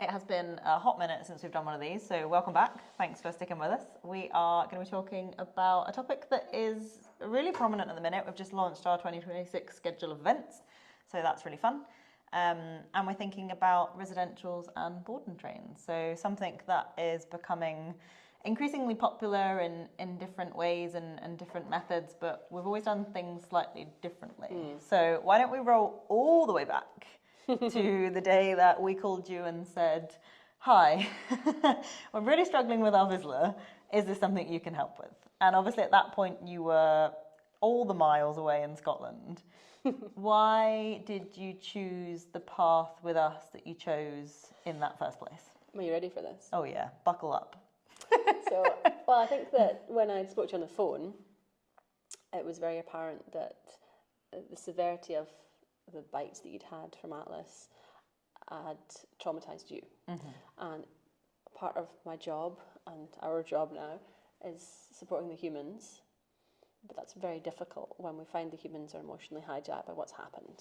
It has been a hot minute since we've done one of these, so welcome back. Thanks for sticking with us. We are going to be talking about a topic that is really prominent at the minute. We've just launched our 2026 schedule of events, so that's really fun. And we're thinking about residentials and board and trains. So something that is becoming increasingly popular in different ways and different methods, but we've always done things slightly differently. So why don't we roll all the way back to the day that we called you and said, hi, we're really struggling with our Vizsla. Is this something you can help with? And obviously at that point you were all the miles away in Scotland. Why did you choose the path with us that you chose in that first place? Are you ready for this? Oh yeah, buckle up. Well, I think that when I spoke to you on the phone, it was very apparent that the severity of the bites that you'd had from Atlas had traumatised you. And part of my job, and our job now, is supporting the humans. But that's very difficult when we find the humans are emotionally hijacked by what's happened.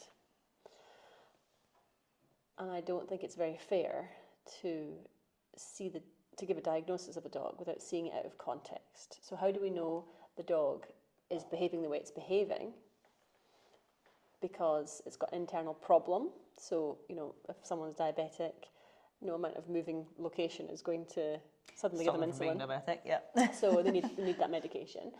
And I don't think it's very fair to give a diagnosis of a dog without seeing it out of context. So how do we know the dog is behaving the way it's behaving? Because it's got an internal problem. So, if someone's diabetic, no amount of moving location is going to suddenly give them insulin. Being diabetic, yeah. So they need that medication.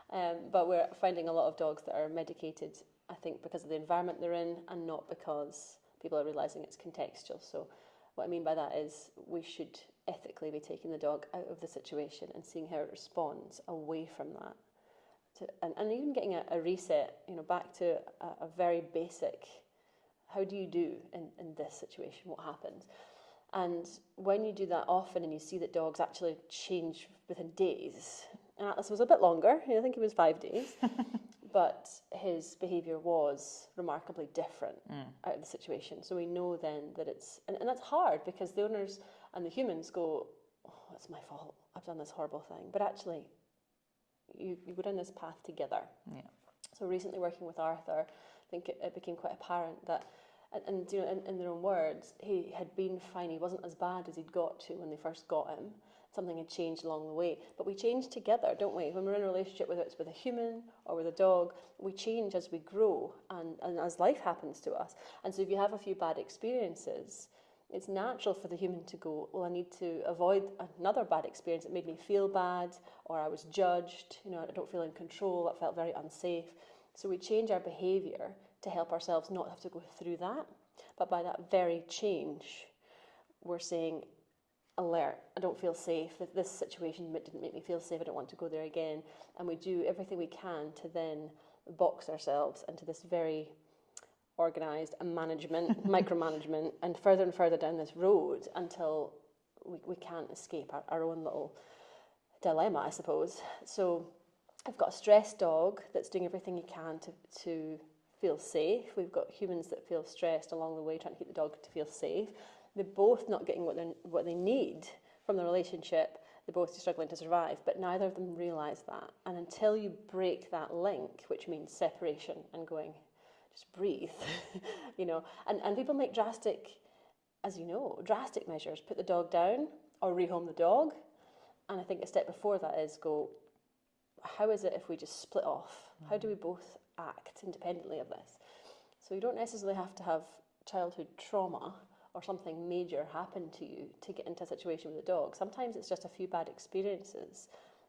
But we're finding a lot of dogs that are medicated, I think, because of the environment they're in and not because people are realising it's contextual. So what I mean by that is we should ethically be taking the dog out of the situation and seeing how it responds away from that. And even getting a reset, back to a very basic, how do you do in this situation, what happens? And when you do that often and you see that dogs actually change within days, and Atlas was a bit longer, I think it was 5 days, but his behaviour was remarkably different out of the situation. So we know then that it's, and that's hard because the owners and the humans go, oh, it's my fault, I've done this horrible thing. But actually, you go down this path together. Yeah. So recently working with Arthur, I think it became quite apparent that, and in their own words, he had been fine. He wasn't as bad as he'd got to when they first got him. Something had changed along the way. But we change together, don't we? When we're in a relationship, whether it's with a human or with a dog, we change as we grow and as life happens to us. And so if you have a few bad experiences, it's natural for the human to go, well, I need to avoid another bad experience that made me feel bad, or I was judged, I don't feel in control, I felt very unsafe. So we change our behaviour to help ourselves not have to go through that. But by that very change, we're saying, alert, I don't feel safe, this situation didn't make me feel safe, I don't want to go there again. And we do everything we can to then box ourselves into this very organised and micromanagement, and further down this road until we can't escape our own little dilemma, I suppose. So I've got a stressed dog that's doing everything he can to feel safe. We've got humans that feel stressed along the way, trying to keep the dog to feel safe. They're both not getting what they need from the relationship. They're both struggling to survive, but neither of them realise that. And until you break that link, which means separation and going, just breathe, and people make drastic measures, put the dog down or rehome the dog. And I think a step before that is go, how is it if we just split off? How do we both act independently of this? So you don't necessarily have to have childhood trauma or something major happen to you to get into a situation with a dog. Sometimes it's just a few bad experiences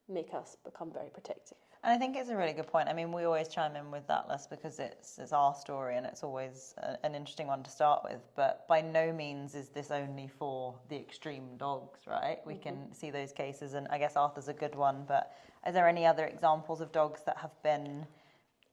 make us become very protective. And I think it's a really good point. I mean, we always chime in with Atlas because it's our story and it's always an interesting one to start with. But by no means is this only for the extreme dogs, right? We can see those cases, and I guess Arthur's a good one. But are there any other examples of dogs that have been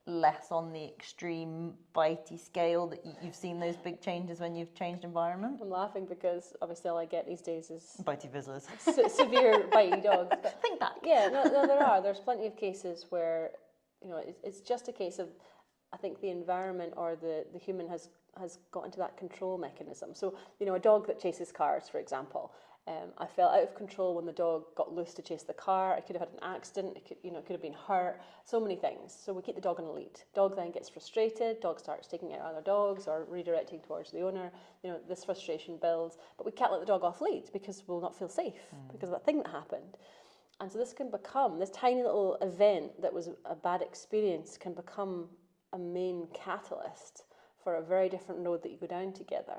less on the extreme bitey scale that you've seen those big changes when you've changed environment? I'm laughing because obviously all I get these days is bitey Vizslas. Severe bitey dogs. But think back. Yeah, no, there are. There's plenty of cases where it's just a case of, I think the environment or the human has got into that control mechanism. So a dog that chases cars, for example, I felt out of control when the dog got loose to chase the car. I could have had an accident. It could have been hurt. So many things. So we keep the dog on a lead. Dog then gets frustrated. Dog starts taking out other dogs or redirecting towards the owner. This frustration builds. But we can't let the dog off lead because we'll not feel safe because of that thing that happened. And so this tiny little event that was a bad experience can become a main catalyst for a very different road that you go down together.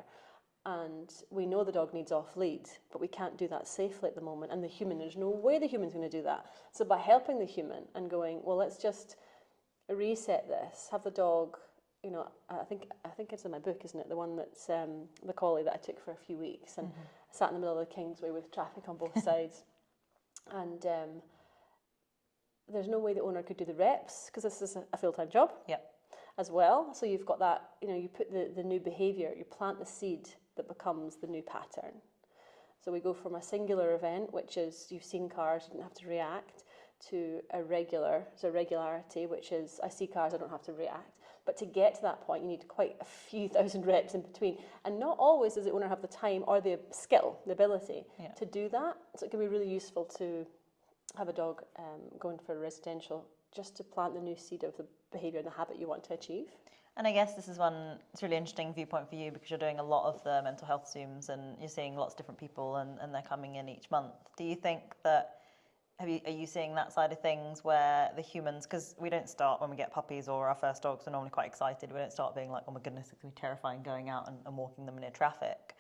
And we know the dog needs off lead, but we can't do that safely at the moment. And there's no way the human's going to do that. So by helping the human and going, well, let's just reset this, have the dog, I think it's in my book, isn't it? The one that's the collie that I took for a few weeks and sat in the middle of the Kingsway with traffic on both sides. And there's no way the owner could do the reps because this is a full-time job as well. So you've got that, you put the new behaviour, you plant the seed that becomes the new pattern. So we go from a singular event, which is you've seen cars, you didn't have to react, to regularity, which is I see cars, I don't have to react. But to get to that point, you need quite a few thousand reps in between. And not always does the owner have the time or the skill, the ability to do that. So it can be really useful to have a dog going for residential just to plant the new seed of the behaviour and the habit you want to achieve. And I guess this is it's a really interesting viewpoint for you because you're doing a lot of the mental health Zooms and you're seeing lots of different people and they're coming in each month. Do you think that, are you seeing that side of things where the humans, because we don't start when we get puppies or our first dogs, we're normally quite excited. We don't start being like, oh my goodness, it's going to be terrifying going out and walking them near traffic.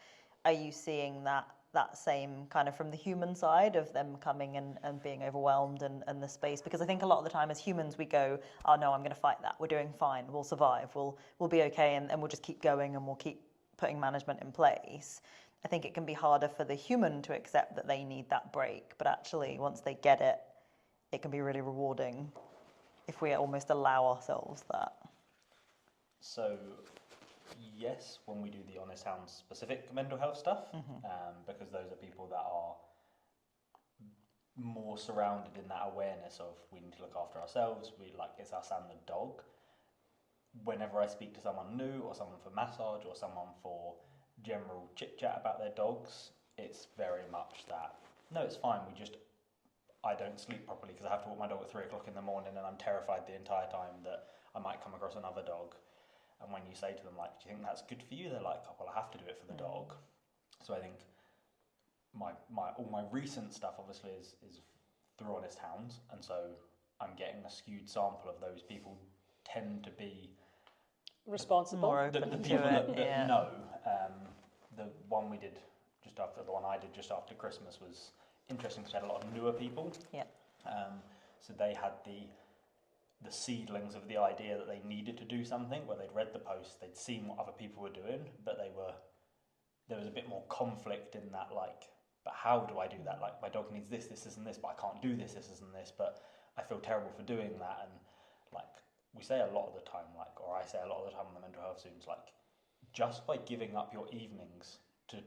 Are you seeing that same kind of from the human side of them coming and being overwhelmed and the space? Because I think a lot of the time as humans we go, oh no, I'm going to fight that, we're doing fine, we'll survive, we'll be okay, and we'll just keep going and we'll keep putting management in place. I think it can be harder for the human to accept that they need that break, but actually once they get it, it can be really rewarding if we almost allow ourselves that. So yes, when we do the Honest Hounds specific mental health stuff, because those are people that are more surrounded in that awareness of we need to look after ourselves, it's us and the dog. Whenever I speak to someone new or someone for massage or someone for general chit chat about their dogs, it's very much that, no, it's fine, I don't sleep properly because I have to walk my dog at 3 o'clock in the morning and I'm terrified the entire time that I might come across another dog. And when you say to them, do you think that's good for you? They're like, oh, well, I have to do it for the dog. So I think all my recent stuff obviously is through Honest Hounds, and so I'm getting a skewed sample of those people tend to be responsible. More open the to people it. that know. The one I did just after Christmas was interesting because we had a lot of newer people. Yeah. So they had the seedlings of the idea that they needed to do something, where they'd read the post, they'd seen what other people were doing, but there was a bit more conflict in that, but how do I do that? My dog needs this, and this, but I can't do this, and this, but I feel terrible for doing that. And we say a lot of the time, or I say a lot of the time on the mental health Zooms, just by giving up your evenings to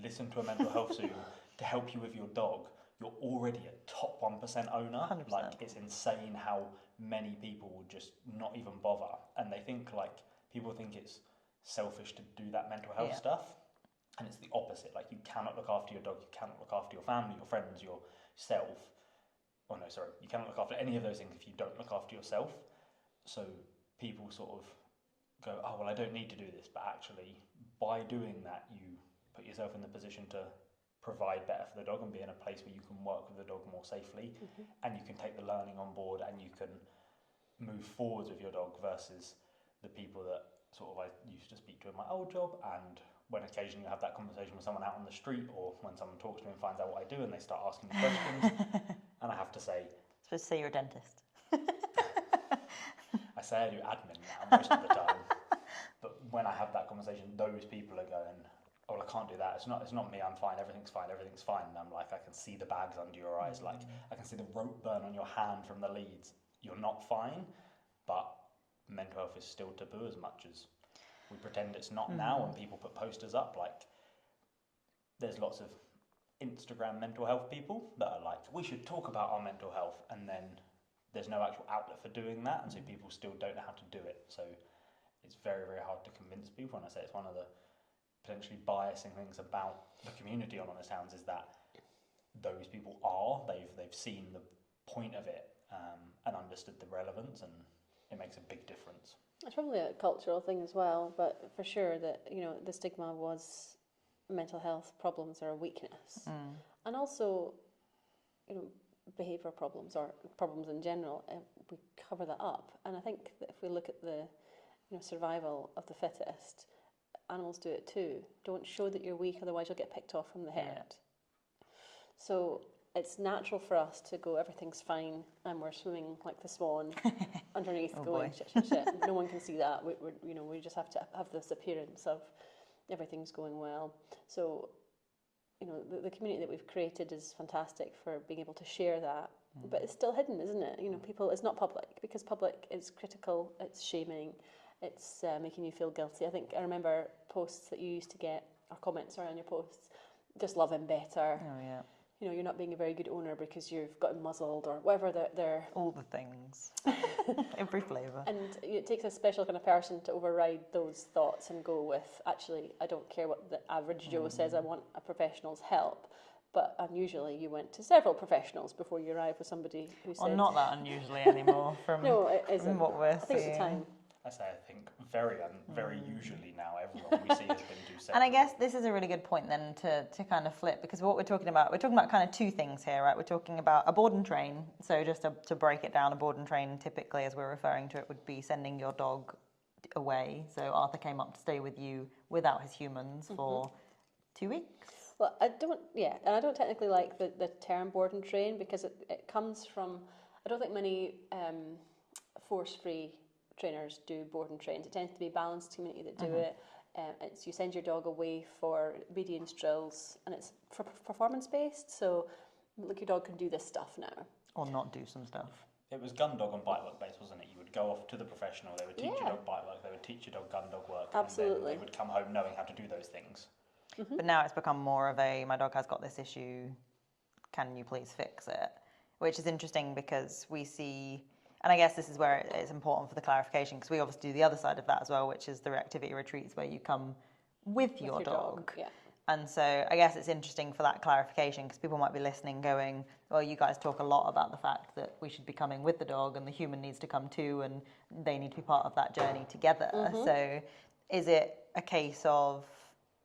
listen to a mental health Zoom to help you with your dog, you're already a top 1% owner. 100%. It's insane how many people will just not even bother, and they think people think it's selfish to do that mental health stuff, and it's the opposite. You cannot look after your dog, you cannot look after your family, your friends, yourself. Oh no, sorry, you cannot look after any of those things if you don't look after yourself. So people sort of go, oh well, I don't need to do this, but actually by doing that you put yourself in the position to provide better for the dog and be in a place where you can work with the dog more safely, and you can take the learning on board and you can move forwards with your dog versus the people that I used to speak to in my old job, and when occasionally you have that conversation with someone out on the street or when someone talks to me and finds out what I do and they start asking me questions and I have to say... Supposed to say you're a dentist. I say I do admin now most of the time, but when I have that conversation, those people are going, oh, I can't do that. It's not me. I'm fine. Everything's fine. And I'm like, I can see the bags under your eyes. I can see the rope burn on your hand from the leads. You're not fine, but mental health is still taboo as much as we pretend it's not now. And people put posters up. There's lots of Instagram mental health people that are like, we should talk about our mental health, and then there's no actual outlet for doing that, and so people still don't know how to do it. So it's very, very hard to convince people. And I say it's one of the potentially biasing things about the community on Honest Hounds is that those people are. They've seen the point of it and understood the relevance, and it makes a big difference. It's probably a cultural thing as well, but for sure that, you know, the stigma was mental health problems are a weakness. And also, you know, behavioural problems or problems in general, we cover that up. And I think that if we look at the, you know, survival of the fittest, animals do it too. Don't show that you're weak, otherwise you'll get picked off from the herd. So it's natural for us to go, everything's fine, and we're swimming like the swan underneath, going shit, shit, shit. No one can see that. We just have to have this appearance of everything's going well. So, you know, the community that we've created is fantastic for being able to share that. But it's still hidden, isn't it? You know, people, it's not public, because public is critical, it's shaming, it's making you feel guilty. I remember posts that you used to get, or comments on your posts, just love him better. Oh, yeah. You know, you're not being a very good owner because you've got him muzzled, or whatever they're All the things. Every flavour. And it takes a special kind of person to override those thoughts and go with, actually, I don't care what the average Joe says, I want a professional's help. But unusually, you went to several professionals before you arrived with somebody who said... Well, not that unusually anymore from, no, it isn't. from what we're I think seeing. it's the time. I think very usually now everyone we see has been do separate. And I guess this is a really good point then to kind of flip, because what we're talking about kind of two things here, right? We're talking about a board and train. So just to break it down, a board and train typically, as we're referring to it, would be sending your dog away. So Arthur came up to stay with you without his humans for 2 weeks. Well, and I don't technically like the term board and train, because it comes from, I don't think many force-free trainers do board and trains. It tends to be a balanced community that do it. It's you send your dog away for obedience drills, and it's performance-based, so look, your dog can do this stuff now. Or not do some stuff. It was gun dog and bite work based, wasn't it? You would go off to the professional, they would teach your dog bite work, they would teach your dog gun dog work, Absolutely. and then they would come home knowing how to do those things. But now it's become more of a, my dog has got this issue, can you please fix it? Which is interesting, because we see, and I guess this is where it's important for the clarification, because we obviously do the other side of that as well, which is the reactivity retreats, where you come with your dog. Yeah. And so I guess it's interesting for that clarification, because people might be listening going, well, you guys talk a lot about the fact that we should be coming with the dog and the human needs to come too, and they need to be part of that journey together. So is it a case of,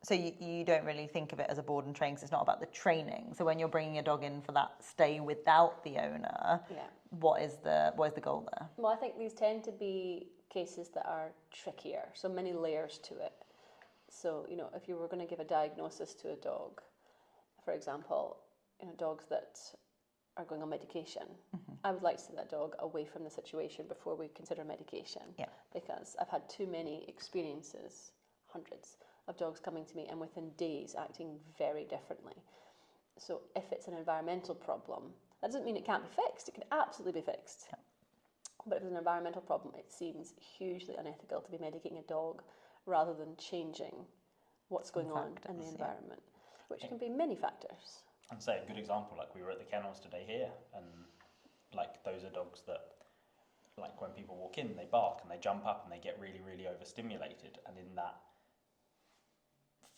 so you don't really think of it as a board and train, because it's not about the training. So when you're bringing a dog in for that stay without the owner, what is the goal there? Well, I think these tend to be cases that are trickier, so many layers to it. So, you know, if you were going to give a diagnosis to a dog, for example, you know, dogs that are going on medication, I would like to see that dog away from the situation before we consider medication. Because I've had too many experiences, hundreds, of dogs coming to me and within days acting very differently. So if it's an environmental problem, that doesn't mean it can't be fixed. It can absolutely be fixed. But if it's an environmental problem, it seems hugely unethical to be medicating a dog rather than changing what's going on in the environment, which can be many factors. And say a good example, like we were at the kennels today here, and like those are dogs that, like when people walk in, they bark and they jump up and they get really, really overstimulated, and in that,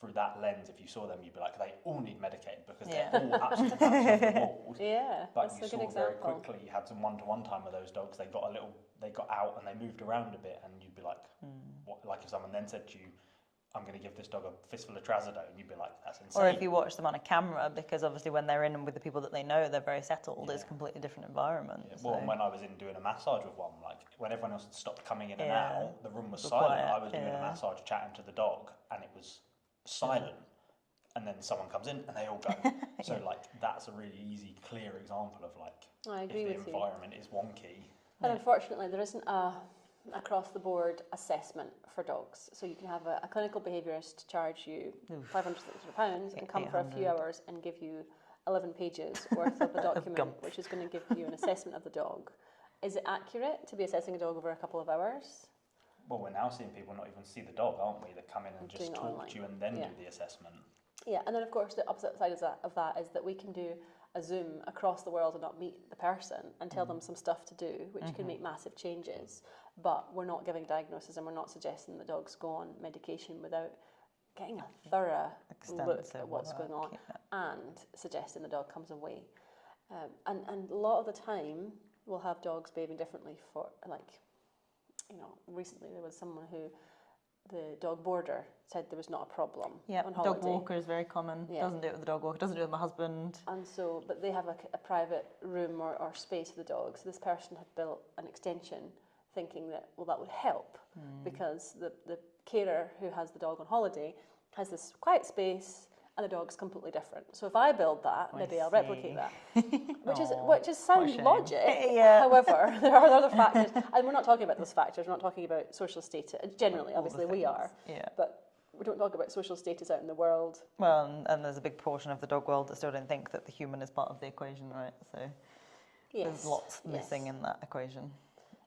through that lens, if you saw them, you'd be like, they all need medicated because they're all absolutely bouncing off the walls. That's But you a good saw example. very quickly, you had some one-to-one time with those dogs. They got out and they moved around a bit, and you'd be like, what? Like if someone then said to you, I'm going to give this dog a fistful of trazodone, you'd be like, that's insane. Or if you watch them on a camera, because obviously when they're in with the people that they know, they're very settled. It's a completely different environment. Well, and when I was in doing a massage with one, like when everyone else stopped coming in and out, the room was silent. Quiet, I was doing a massage, chatting to the dog, and it was silent. And then someone comes in and they all go. So like that's a really easy, clear example of like, I agree if with the you. environment is wonky. But unfortunately, there isn't a across-the-board assessment for dogs. So you can have a clinical behaviourist charge you £500 and come for a few hours and give you 11 pages worth of a document, which is going to give you an assessment of the dog. Is it accurate to be assessing a dog over a couple of hours? Well, we're now seeing people not even see the dog, aren't we? That come in and just talk online. to you and then do the assessment. Yeah, and then of course the opposite side of that is that we can do a Zoom across the world and not meet the person and tell them some stuff to do, which can make massive changes. But we're not giving diagnosis, and we're not suggesting that dogs go on medication without getting a thorough look Extensive at what's work, going on yeah. and suggesting the dog comes away. And a lot of the time, we'll have dogs behaving differently for, like, recently there was someone who the dog boarder said there was not a problem on holiday. Dog walker is very common. Yeah. Doesn't do it with the dog walker, doesn't do it with my husband. And so, but they have a private room or space for the dog. So this person had built an extension thinking that, well, that would help because the carer who has the dog on holiday has this quiet space and the dog's completely different. So if I build that, maybe I'll replicate that. Which is sound logic. Yeah. However, there are other factors. And we're not talking about those factors. We're not talking about social status. Generally, All obviously, the we things, are. yeah. But we don't talk about social status out in the world. Well, and there's a big portion of the dog world that still don't think that the human is part of the equation, right? So there's lots missing in that equation.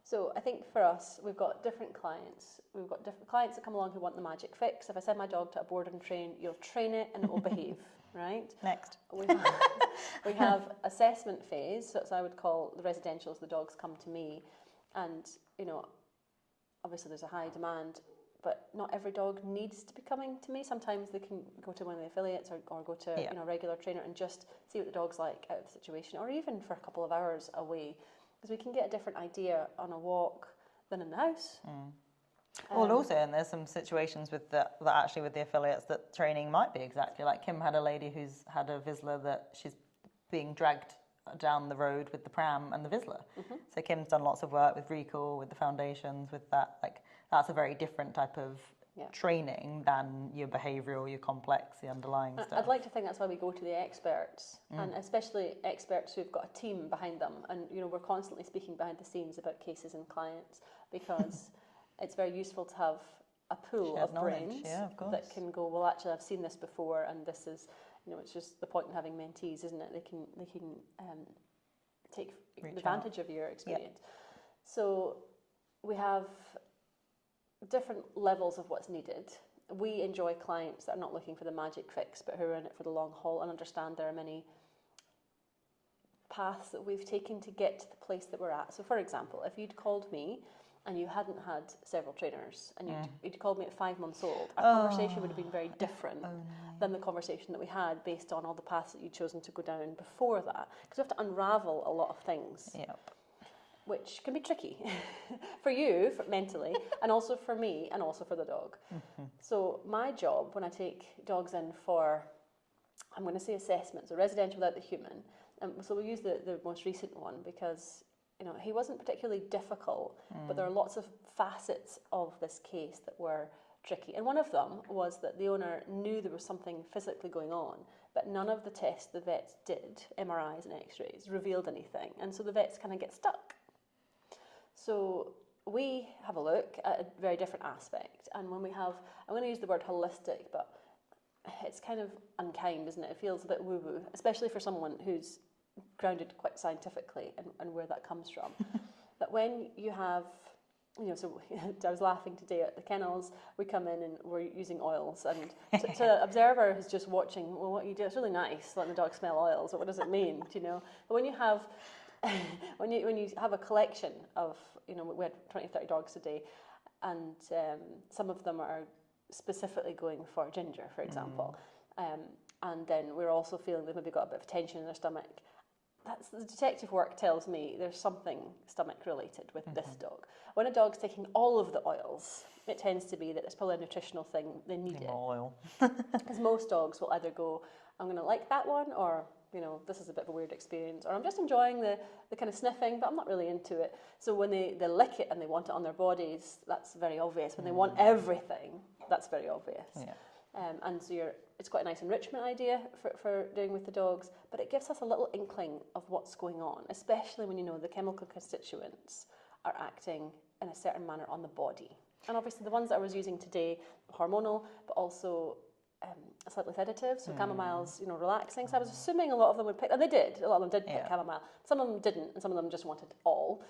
So I think for us, we've got different clients. We've got different clients that come along who want the magic fix. If I send my dog to a board and train, you'll train it and it will behave, right? Next. We have assessment phase, so I would call the residentials, the dogs come to me. And, obviously there's a high demand, but not every dog needs to be coming to me. Sometimes they can go to one of the affiliates or go to a regular trainer and just see what the dog's like out of the situation, or even for a couple of hours away. Because we can get a different idea on a walk than in the house. Well, also, and there's some situations with that actually with the affiliates that training might be exactly like Kim had a lady who's had a Vizsla that she's being dragged down the road with the pram and the Vizsla. So Kim's done lots of work with recall, with the foundations, with that. Like that's a very different type of training than your behavioural, your complex, the underlying stuff. I'd like to think that's why we go to the experts, and especially experts who've got a team behind them. And we're constantly speaking behind the scenes about cases and clients because it's very useful to have a pool of brains that can go, well, actually, I've seen this before, and this is, it's just the point in having mentees, isn't it? They can take advantage of your experience. So we have different levels of what's needed. We enjoy clients that are not looking for the magic fix, but who are in it for the long haul and understand there are many paths that we've taken to get to the place that we're at. So, for example, if you'd called me and you hadn't had several trainers and you'd called me at 5 months old, our conversation would have been very different than the conversation that we had based on all the paths that you'd chosen to go down before that. Because we have to unravel a lot of things. Which can be tricky for you mentally, and also for me, and also for the dog. So my job when I take dogs in for, I'm going to say assessments, so residential without the human. So we'll use the most recent one because he wasn't particularly difficult, but there are lots of facets of this case that were tricky. And one of them was that the owner knew there was something physically going on, but none of the tests the vets did, MRIs and X-rays, revealed anything. And so the vets kind of get stuck. So we have a look at a very different aspect, and when we have, I'm going to use the word holistic, but it's kind of unkind, isn't it? It feels a bit woo-woo, especially for someone who's grounded quite scientifically and where that comes from. But when you have, so I was laughing today at the kennels, we come in and we're using oils, and to the observer who's just watching, well, what you do, it's really nice letting the dog smell oils, but what does it mean, But when you have when you have a collection of, we had 20, 30 dogs today, and some of them are specifically going for ginger, for example, and then we're also feeling they've maybe got a bit of tension in their stomach. That's the detective work tells me there's something stomach related with this dog. When a dog's taking all of the oils, it tends to be that it's probably a nutritional thing, they need it. Oil. Because most dogs will either go, I'm going to like that one, or this is a bit of a weird experience, or I'm just enjoying the kind of sniffing, but I'm not really into it. So when they lick it and they want it on their bodies, that's very obvious. When they want everything, that's very obvious. And so it's quite a nice enrichment idea for doing with the dogs, but it gives us a little inkling of what's going on, especially when the chemical constituents are acting in a certain manner on the body. And obviously the ones that I was using today, hormonal, but also slightly sedative, so chamomile's, relaxing. So I was assuming a lot of them would pick, and they did. A lot of them did pick chamomile. Some of them didn't, and some of them just wanted all.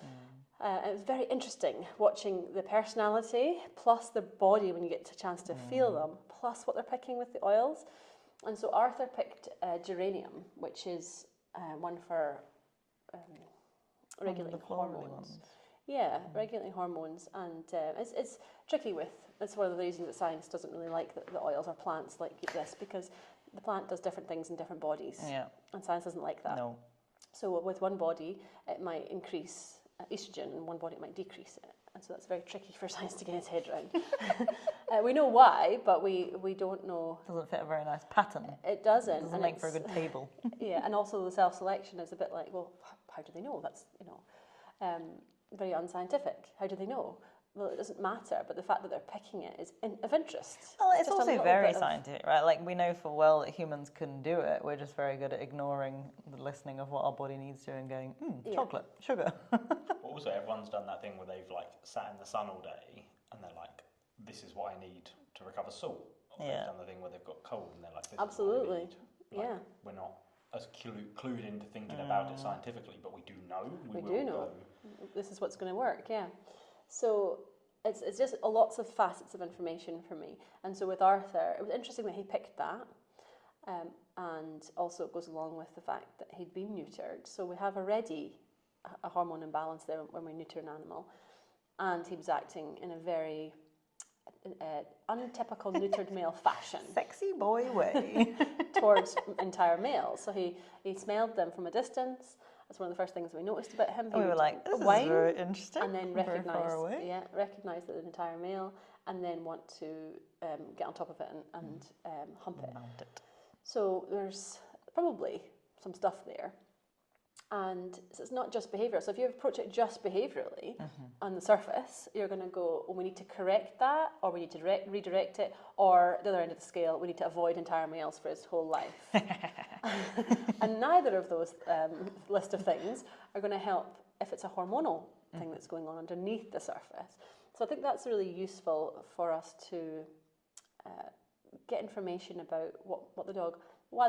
It was very interesting watching the personality plus their body when you get a chance to feel them, plus what they're picking with the oils. And so Arthur picked geranium, which is one for regulating hormones. Yeah, regulating hormones, and it's tricky with. It's one of the reasons that science doesn't really like the oils or plants like this, because the plant does different things in different bodies, and science doesn't like that. No. So with one body, it might increase estrogen, and one body it might decrease it, and so that's very tricky for science to get its head around. We know why, but we don't know. Doesn't fit a very nice pattern. It doesn't. Doesn't make for a good table. Yeah, and also the self-selection is a bit like, well, how do they know? That's very unscientific. How do they know? Well, it doesn't matter, but the fact that they're picking it is of interest. Well, it's just a also little very bit of- scientific, right? Like, we know full well that humans can do it. We're just very good at ignoring the listening of what our body needs to and going, chocolate, sugar. Also, everyone's done that thing where they've like sat in the sun all day and they're like, this is what I need to recover salt. Or they've done the thing where they've got cold and they're like, this Absolutely. is what I need. Like, we're not as clued into thinking about it scientifically, but we do know. We do know. This is what's going to work, yeah. So it's just lots of facets of information for me. And so with Arthur, it was interesting that he picked that. And also it goes along with the fact that he'd been neutered. So we have already a hormone imbalance there when we neuter an animal. And he was acting in a very untypical neutered male fashion. Sexy boy way. Towards entire males. So he smelled them from a distance. That's one of the first things we noticed about him. We were like, this is very interesting. And then very far away. recognize that an entire male, and then want to get on top of it and hump it. Mount it. So there's probably some stuff there. And so it's not just behavioural. So if you approach it just behaviourally on the surface, you're going to go, we need to correct that, or we need to redirect it, or the other end of the scale, we need to avoid entire males for his whole life. And neither of those list of things are going to help if it's a hormonal thing that's going on underneath the surface. So I think that's really useful for us to get information about why the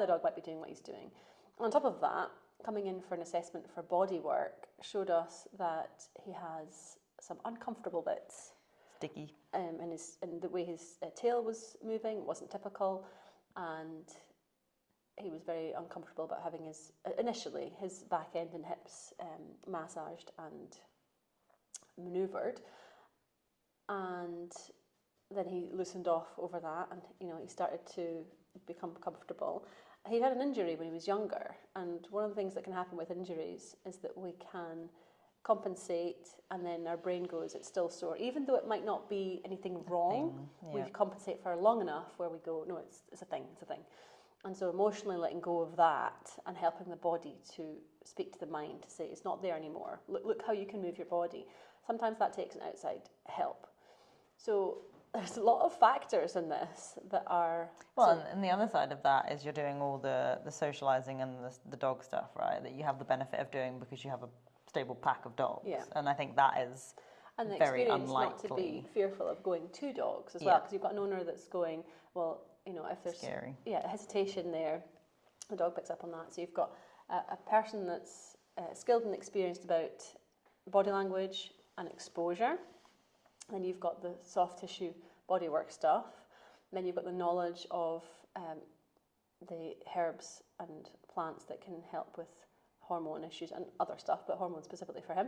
dog might be doing what he's doing. On top of that, coming in for an assessment for body work showed us that he has some uncomfortable bits. Sticky. And the way his tail was moving wasn't typical, and he was very uncomfortable about having initially his back end and hips massaged and manoeuvred, and then he loosened off over that, and he started to become comfortable. He had an injury when he was younger, and one of the things that can happen with injuries is that we can compensate, and then our brain goes, it's still sore. Even though it might not be anything wrong, we compensate for long enough where we go, no, it's a thing. And so emotionally letting go of that and helping the body to speak to the mind to say, it's not there anymore. Look how you can move your body. Sometimes that takes an outside help. So there's a lot of factors in this that are... Well, and the other side of that is you're doing all the socialising and the dog stuff, right? That you have the benefit of doing because you have a stable pack of dogs. Yeah. And I think that is and the very experience unlikely. Not to be fearful of going to dogs as well, because you've got an owner that's going, well, if there's scary. Hesitation there, the dog picks up on that. So you've got a person that's skilled and experienced about body language and exposure. Then you've got the soft tissue bodywork stuff. Then you've got the knowledge of the herbs and plants that can help with hormone issues and other stuff, but hormones specifically for him.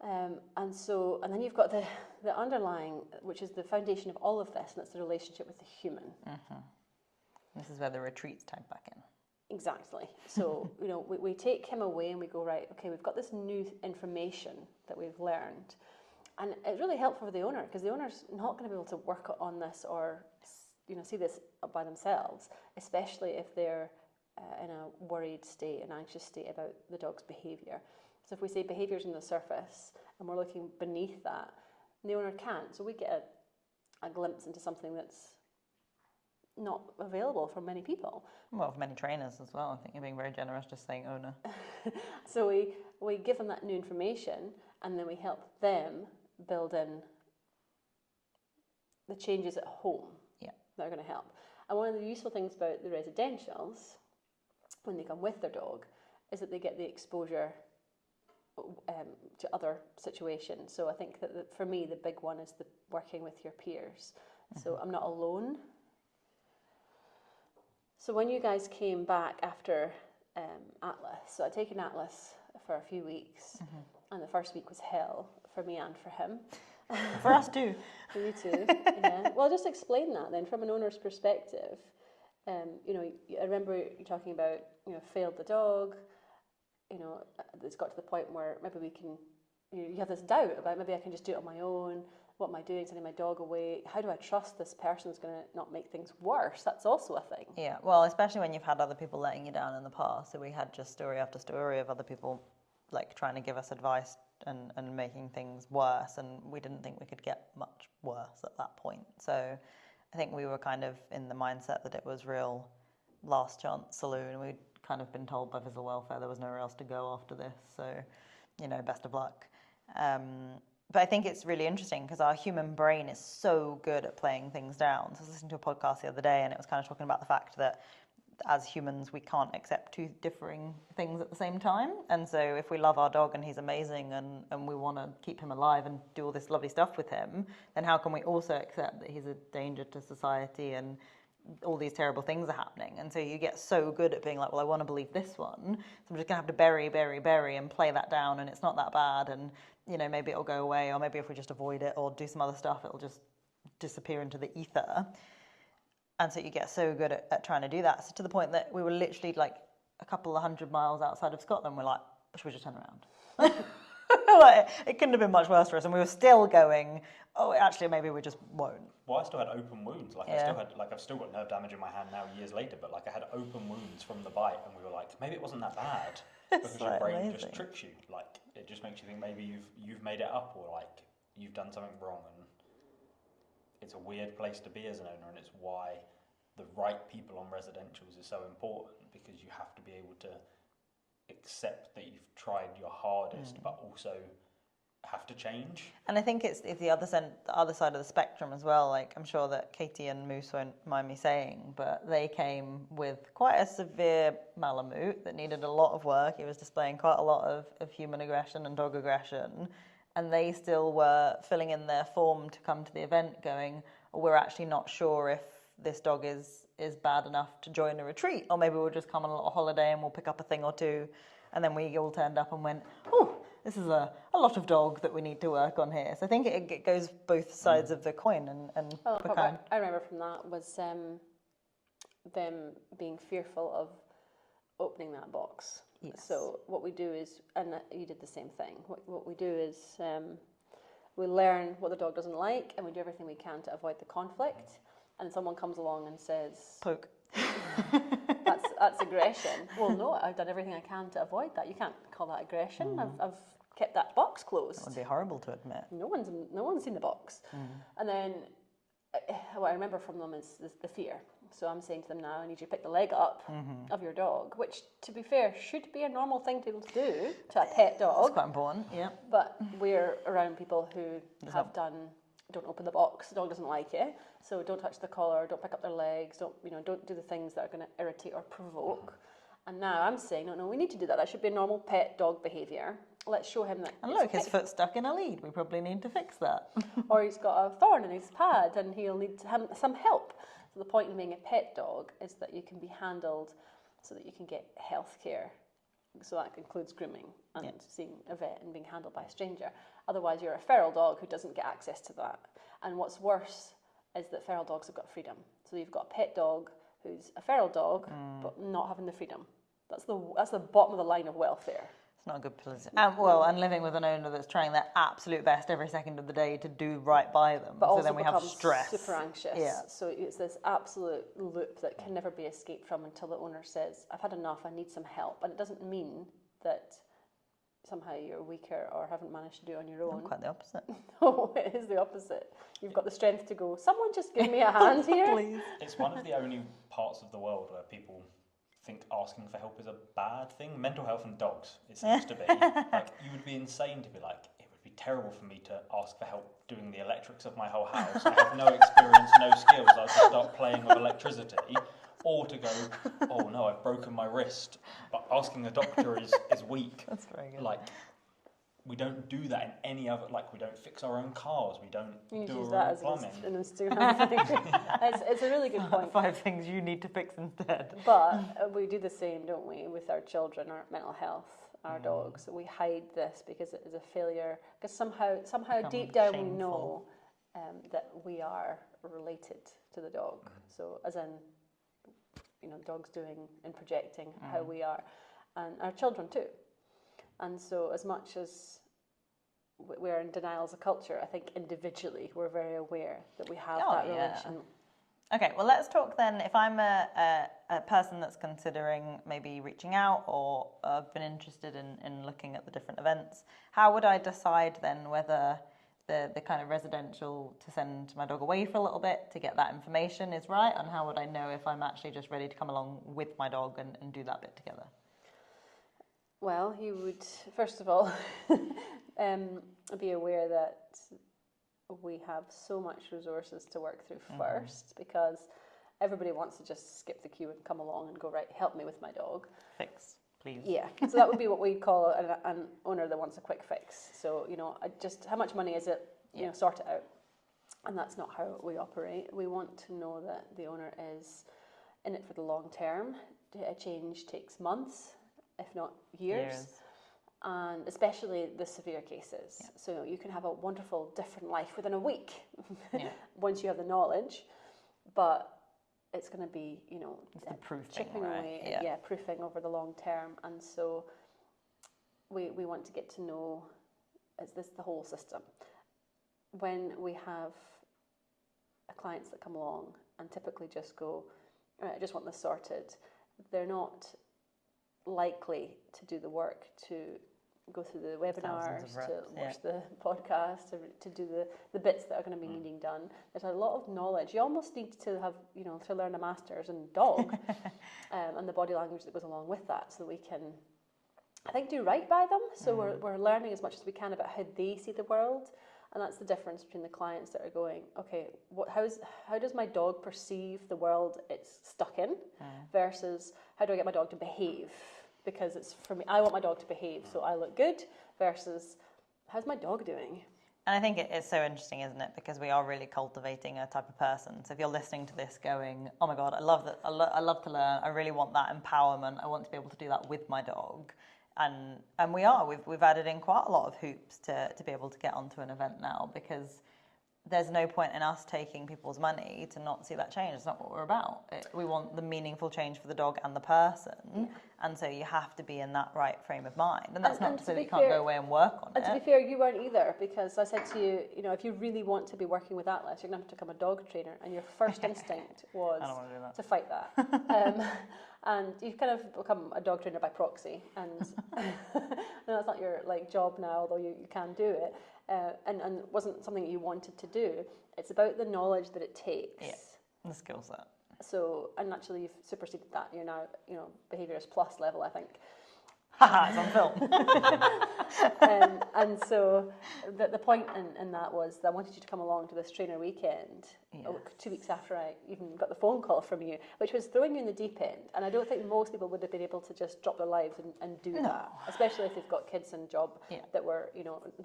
And then you've got the underlying, which is the foundation of all of this, and that's the relationship with the human. This is where the retreats tie back in. Exactly. So, we take him away and we go, right, okay, we've got this new information that we've learned. And it's really helpful for the owner, because the owner's not going to be able to work on this or, see this by themselves, especially if they're in a worried state, an anxious state about the dog's behaviour. So if we say behaviour's on the surface and we're looking beneath that, the owner can't. So we get a glimpse into something that's not available for many people. Well, for many trainers as well. I think you're being very generous just saying owner. So we give them that new information, and then we help them build in the changes at home that are going to help. And one of the useful things about the residentials, when they come with their dog, is that they get the exposure to other situations. So I think that for me, the big one is the working with your peers. So I'm not alone. So when you guys came back after Atlas, so I'd taken Atlas for a few weeks, and the first week was hell for me and for him. For us too. For you too. Yeah. Well, just explain that then from an owner's perspective. You know, I remember you talking about, you know, failed the dog. You know, it's got to the point where maybe we can, you have this doubt about maybe I can just do it on my own. What am I doing? Sending my dog away? How do I trust this person's going to not make things worse? That's also a thing. Yeah, well, especially when you've had other people letting you down in the past. So we had just story after story of other people like trying to give us advice and making things worse, and we didn't think we could get much worse at that point. So I think we were kind of in the mindset that it was real last chance saloon. We'd kind of been told by Visual Welfare there was nowhere else to go after this, so, you know, best of luck. But I think it's really interesting because our human brain is so good at playing things down. So I was listening to a podcast the other day, and it was kind of talking about the fact that as humans, we can't accept two differing things at the same time. And so if we love our dog and he's amazing and we want to keep him alive and do all this lovely stuff with him, then how can we also accept that he's a danger to society and all these terrible things are happening? And so you get so good at being like, well, I want to believe this one, so I'm just going to have to bury and play that down, and it's not that bad, and, you know, maybe it'll go away, or maybe if we just avoid it or do some other stuff, it'll just disappear into the ether. And so you get so good at trying to do that. So to the point that we were literally like a couple of 100 miles outside of Scotland. We're like, should we just turn around? Like, it couldn't have been much worse for us. And we were still going, oh, actually, maybe we just won't. Well, I still had open wounds. Like, Yeah. I've still got nerve damage in my hand now years later, but like I had open wounds from the bite, and we were like, maybe it wasn't that bad. Because your like brain amazing. just tricks you. Like, it just makes you think maybe you've made it up, or like you've done something wrong. And it's a weird place to be as an owner, and it's why the right people on residentials is so important, because you have to be able to accept that you've tried your hardest, but also have to change. And I think it's the other side of the spectrum as well. Like, I'm sure that Katie and Moose won't mind me saying, but they came with quite a severe Malamute that needed a lot of work. He was displaying quite a lot of human aggression and dog aggression, and they still were filling in their form to come to the event going, oh, we're actually not sure if this dog is bad enough to join a retreat, or maybe we'll just come on a little holiday and we'll pick up a thing or two. And then we all turned up and went, oh, this is a lot of dog that we need to work on here. So I think it goes both sides of the coin. And what I remember from that was them being fearful of opening that box. Yes. So what we do is, and you did the same thing, what we do is we learn what the dog doesn't like, and we do everything we can to avoid the conflict. And someone comes along and says, poke. that's aggression. Well, no, I've done everything I can to avoid that. You can't call that aggression. I've kept that box closed. That would be horrible to admit. No one's seen the box. And then what I remember from them is the fear. So I'm saying to them now, I need you to pick the leg up of your dog, which, to be fair, should be a normal thing to be able to do to a pet dog. That's quite important, yeah. But we're around people who don't open the box, the dog doesn't like it, so don't touch the collar, don't pick up their legs, don't do the things that are going to irritate or provoke. And now I'm saying, no, we need to do that. That should be normal pet dog behaviour. Let's show him that. And look, his foot's stuck in a lead. We probably need to fix that. Or he's got a thorn in his pad and he'll need some help. So the point of being a pet dog is that you can be handled so that you can get health care. So that includes grooming and seeing a vet and being handled by a stranger. Otherwise, you're a feral dog who doesn't get access to that. And what's worse is that feral dogs have got freedom. So you've got a pet dog who's a feral dog, but not having the freedom. That's the bottom of the line of welfare. It's not a good position. And living with an owner that's trying their absolute best every second of the day to do right by them. But so also then we have stress. Super anxious. Yeah. So it's this absolute loop that can never be escaped from until the owner says, I've had enough, I need some help. And it doesn't mean that somehow you're weaker or haven't managed to do it on your own. Quite the opposite. No, it is the opposite. You've got the strength to go, someone just give me a hand here. Please. It's one of the only parts of the world where people think asking for help is a bad thing. Mental health and dogs, it seems to be. Like, you would be insane to be like, it would be terrible for me to ask for help doing the electrics of my whole house. I have no experience, no skills. I'll just start playing with electricity. Or to go, oh no, I've broken my wrist. But asking a doctor is weak. That's very good. Like, we don't do that in any other, like, we don't fix our own cars, we don't do use our that own as plumbing. an Instagram thing. It's a really good point. 5 things you need to fix instead. But we do the same, don't we, with our children, our mental health. our dogs. We hide this because it is a failure. Because somehow Become deep down we shameful. know that we are related to the dog. So as in, dogs doing and projecting how we are, and our children too. And so as much as we're in denial as a culture, I think individually we're very aware that we have that relation. Okay, well, let's talk then. If I'm a person that's considering maybe reaching out or been interested in looking at the different events, how would I decide then whether the kind of residential to send my dog away for a little bit to get that information is right? And how would I know if I'm actually just ready to come along with my dog and do that bit together? Well, you would, first of all, be aware that we have so much resources to work through first, because everybody wants to just skip the queue and come along and go, right, help me with my dog. Fix, please. Yeah, so that would be what we call an owner that wants a quick fix. So, just how much money is it, sort it out. And that's not how we operate. We want to know that the owner is in it for the long term. A change takes months, if not years. And especially the severe cases. Yeah. So you can have a wonderful, different life within a week once you have the knowledge, but it's going to be, it's the proofing, chipping away, proofing over the long term. And so we want to get to know, is this the whole system? When we have clients that come along and typically just go, all right, I just want this sorted, they're not likely to do the work to go through the webinars, to watch the podcast, to do the bits that are going to be needing done. There's a lot of knowledge. You almost need to have, to learn a master's in dog and the body language that goes along with that, so we can, I think, do right by them. So we're learning as much as we can about how they see the world. And that's the difference between the clients that are going, okay, how does my dog perceive the world it's stuck in versus how do I get my dog to behave? Because it's for me, I want my dog to behave so I look good, versus how's my dog doing? And I think it's so interesting, isn't it? Because we are really cultivating a type of person. So if you're listening to this going, oh my God, I love that. I love to learn. I really want that empowerment. I want to be able to do that with my dog. And we've added in quite a lot of hoops to be able to get onto an event now, because there's no point in us taking people's money to not see that change. It's not what we're about. We want the meaningful change for the dog and the person, and so you have to be in that right frame of mind. And that's not to say that you can't go away and work on it. And to be fair, you weren't either, because I said to you, if you really want to be working with Atlas, you're going to have to become a dog trainer, and your first instinct was to fight that. And you've kind of become a dog trainer by proxy, and that's not your job now, although you can do it. And it wasn't something that you wanted to do. It's about the knowledge that it takes. Yeah, the skill set. So, and actually you've superseded that. You're now, behaviourist plus level, I think. Haha, it's on film. And so the point in that was that I wanted you to come along to this trainer weekend 2 weeks after I even got the phone call from you, which was throwing you in the deep end. And I don't think most people would have been able to just drop their lives and do that, especially if they've got kids and job that were,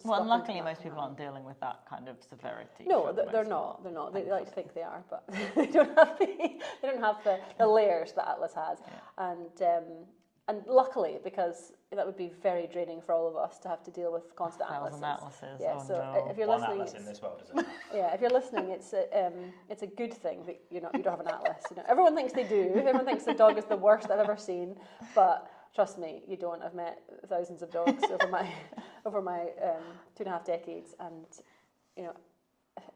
Well, and luckily most people aren't dealing with that kind of severity. No, they're not. They're not. They like to think they are, but they don't have the layers that Atlas has. Yeah. And luckily, because that would be very draining for all of us to have to deal with constant atlases. Yeah, if you're listening, atlas in this world, isn't it? Yeah, if you're listening, it's a good thing that you don't have an atlas. Everyone thinks they do. Everyone thinks the dog is the worst they've ever seen, but trust me, you don't. I've met thousands of dogs over my 2.5 decades, and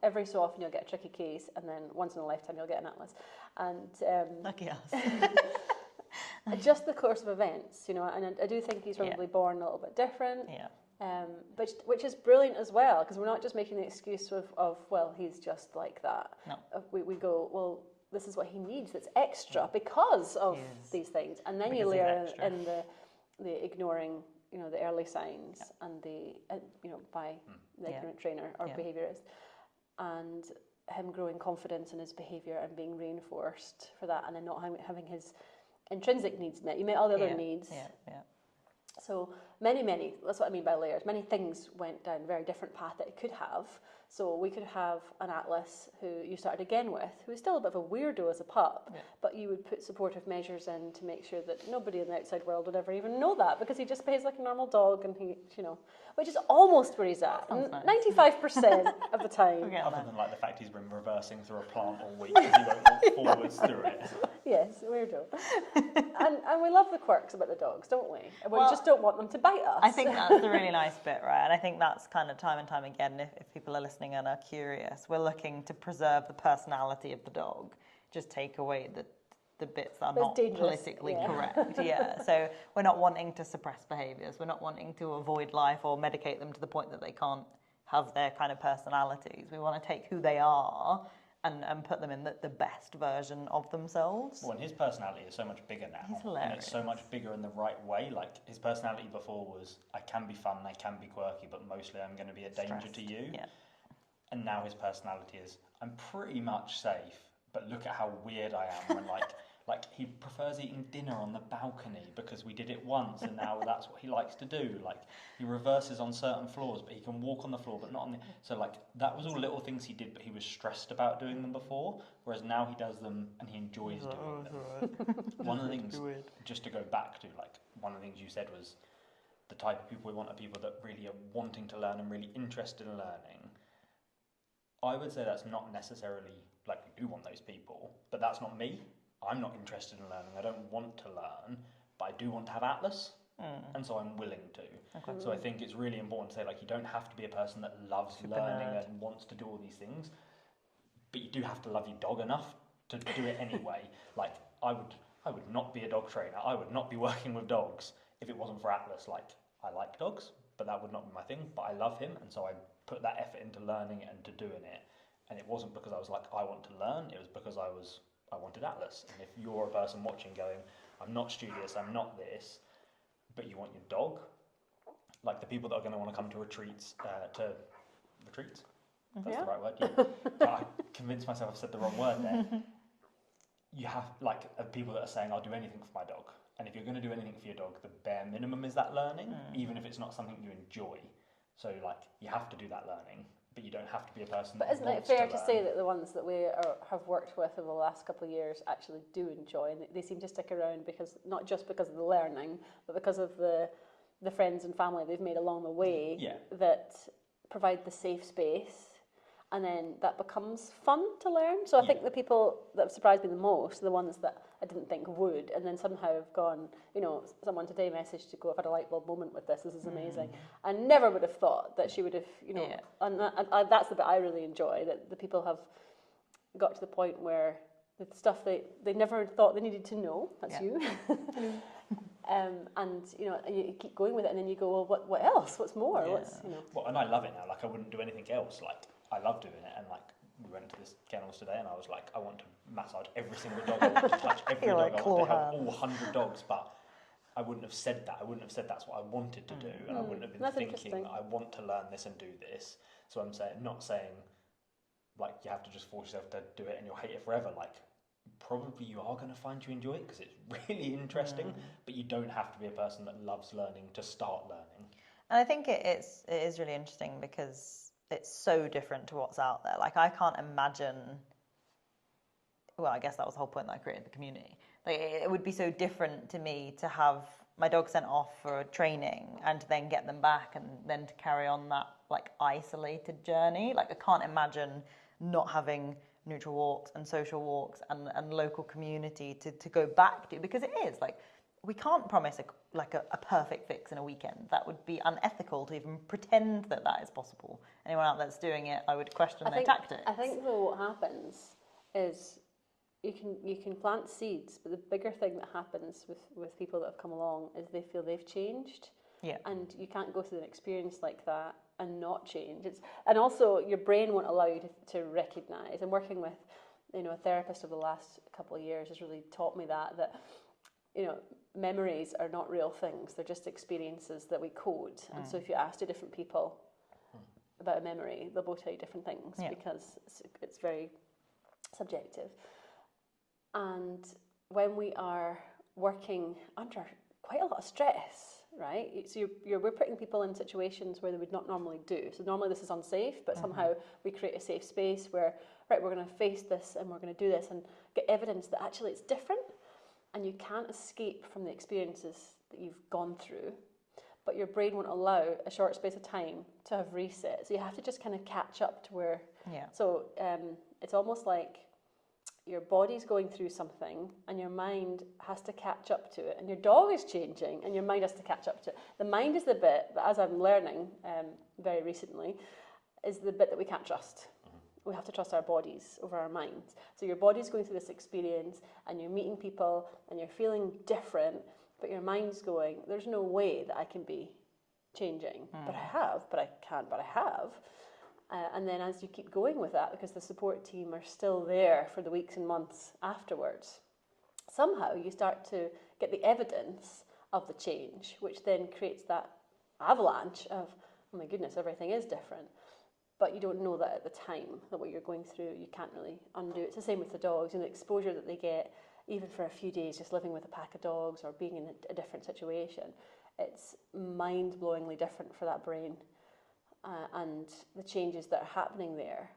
every so often you'll get a tricky case, and then once in a lifetime you'll get an atlas. And lucky us. Just the course of events, and I do think he's probably born a little bit different, which is brilliant as well, because we're not just making the excuse of well, he's just like that. No. We go, well, this is what he needs that's extra because of these things, and then you layer in the ignoring, the early signs and the by the ignorant trainer or behaviourist, and him growing confidence in his behaviour and being reinforced for that, and then not having his intrinsic needs met. You met all the other needs. So many, that's what I mean by layers. Many things went down a very different path that it could have. So we could have an Atlas who you started again with, who is still a bit of a weirdo as a pup, but you would put supportive measures in to make sure that nobody in the outside world would ever even know that, because he just behaves like a normal dog, and he, which is almost where he's at, 95% of the time. Other than like the fact he's been reversing through a plant all week because he won't walk forwards through it. Yes, weirdo. and we love the quirks about the dogs, don't we? We just don't want them to bite us. I think that's the really nice bit, right? And I think that's kind of time and time again, if people are listening and are curious, we're looking to preserve the personality of the dog, just take away the bits that are not politically correct. So we're not wanting to suppress behaviours, we're not wanting to avoid life or medicate them to the point that they can't have their kind of personalities. We want to take who they are and put them in the best version of themselves. Well, and his personality is so much bigger now. He's hilarious. And it's so much bigger in the right way. Like, his personality before was, I can be fun, I can be quirky, but mostly I'm going to be a danger to you. Yeah. And now his personality is, I'm pretty much safe, but look at how weird I am when like he prefers eating dinner on the balcony because we did it once and now that's what he likes to do. Like, he reverses on certain floors, but he can walk on the floor, but not on the... So, like, that was all little things he did, but he was stressed about doing them before, whereas now he does them and he enjoys doing them. One of the things, just to go back to, like, one of the things you said was the type of people we want are people that really are wanting to learn and really interested in learning. I would say that's not necessarily, like, we do want those people, but that's not me. I'm not interested in learning. I don't want to learn, but I do want to have Atlas, and so I'm willing to. Okay. So I think it's really important to say, like, you don't have to be a person that loves learning and wants to do all these things, but you do have to love your dog enough to do it anyway. Like, I would not be a dog trainer. I would not be working with dogs if it wasn't for Atlas. Like, I like dogs, but that would not be my thing. But I love him, and so I put that effort into learning and to doing it. And it wasn't because I was like, I want to learn. It was because I wanted Atlas. And if you're a person watching going, I'm not studious, I'm not this, but you want your dog, like the people that are going to want to come to retreats, retreats? That's the right word. Yeah. I convinced myself I've said the wrong word there. You have, like, people that are saying, I'll do anything for my dog. And if you're going to do anything for your dog, the bare minimum is that learning, even if it's not something you enjoy. So, like, you have to do that learning, but you don't have to be a person that isn't it fair to say that the ones that we have worked with over the last couple of years actually do enjoy, and they seem to stick around because, not just because of the learning, but because of the friends and family they've made along the way that provide the safe space, and then that becomes fun to learn. So I think the people that have surprised me the most are the ones that I didn't think would, and then somehow have gone, someone today messaged to go, I've had a light bulb moment with this is amazing. I never would have thought that she would have, and that's the bit I really enjoy, that the people have got to the point where the stuff they never thought they needed to know, that's you. And you keep going with it, and then you go, well, what else? What's more? Well, and I love it now. Like, I wouldn't do anything else. Like, I love doing it, and like, we went to this kennels today, and I was like, I want to massage every single dog. I want to touch every dog. I want to help all 100 dogs, but I wouldn't have said that. I wouldn't have said that's what I wanted to do, and I wouldn't have been thinking, I want to learn this and do this. So I'm not saying, like, you have to just force yourself to do it and you'll hate it forever. Like, probably you are going to find you enjoy it because it's really interesting, but you don't have to be a person that loves learning to start learning. And I think it is really interesting because it's so different to what's out there. Like, I can't imagine, well, I guess that was the whole point that I created the community. Like, it would be so different to me to have my dog sent off for a training and to then get them back and then to carry on that, like, isolated journey. Like, I can't imagine not having neutral walks and social walks and local community to go back to, because it is, like, we can't promise a perfect fix in a weekend. That would be unethical to even pretend that is possible. Anyone out that's doing it, I would question their tactics. I think though what happens is you can plant seeds, but the bigger thing that happens with people that have come along is they feel they've changed. Yeah. And you can't go through an experience like that and not change. And also your brain won't allow you to recognise. And working with, a therapist over the last couple of years has really taught me that memories are not real things. They're just experiences that we code. And so if you ask two different people about a memory, they'll both tell you different things because it's very subjective. And when we are working under quite a lot of stress, right? So we're putting people in situations where they would not normally do. So normally this is unsafe, but somehow we create a safe space where, right, we're going to face this and we're going to do this and get evidence that actually it's different, and you can't escape from the experiences that you've gone through, but your brain won't allow a short space of time to have reset. So you have to just kind of catch up to where. Yeah. So it's almost like your body's going through something and your mind has to catch up to it, and your dog is changing and your mind has to catch up to it. The mind is the bit that, as I'm learning very recently, is the bit that we can't trust. We have to trust our bodies over our minds. So your body's going through this experience and you're meeting people and you're feeling different, but your mind's going, there's no way that I can be changing. But I have, but I can't, but I have. And then as you keep going with that, because the support team are still there for the weeks and months afterwards, somehow you start to get the evidence of the change, which then creates that avalanche of, oh my goodness, everything is different. But you don't know that at the time, that what you're going through, you can't really undo. It's the same with the dogs, and the exposure that they get, even for a few days, just living with a pack of dogs or being in a different situation. It's mind-blowingly different for that brain. And the changes that are happening there,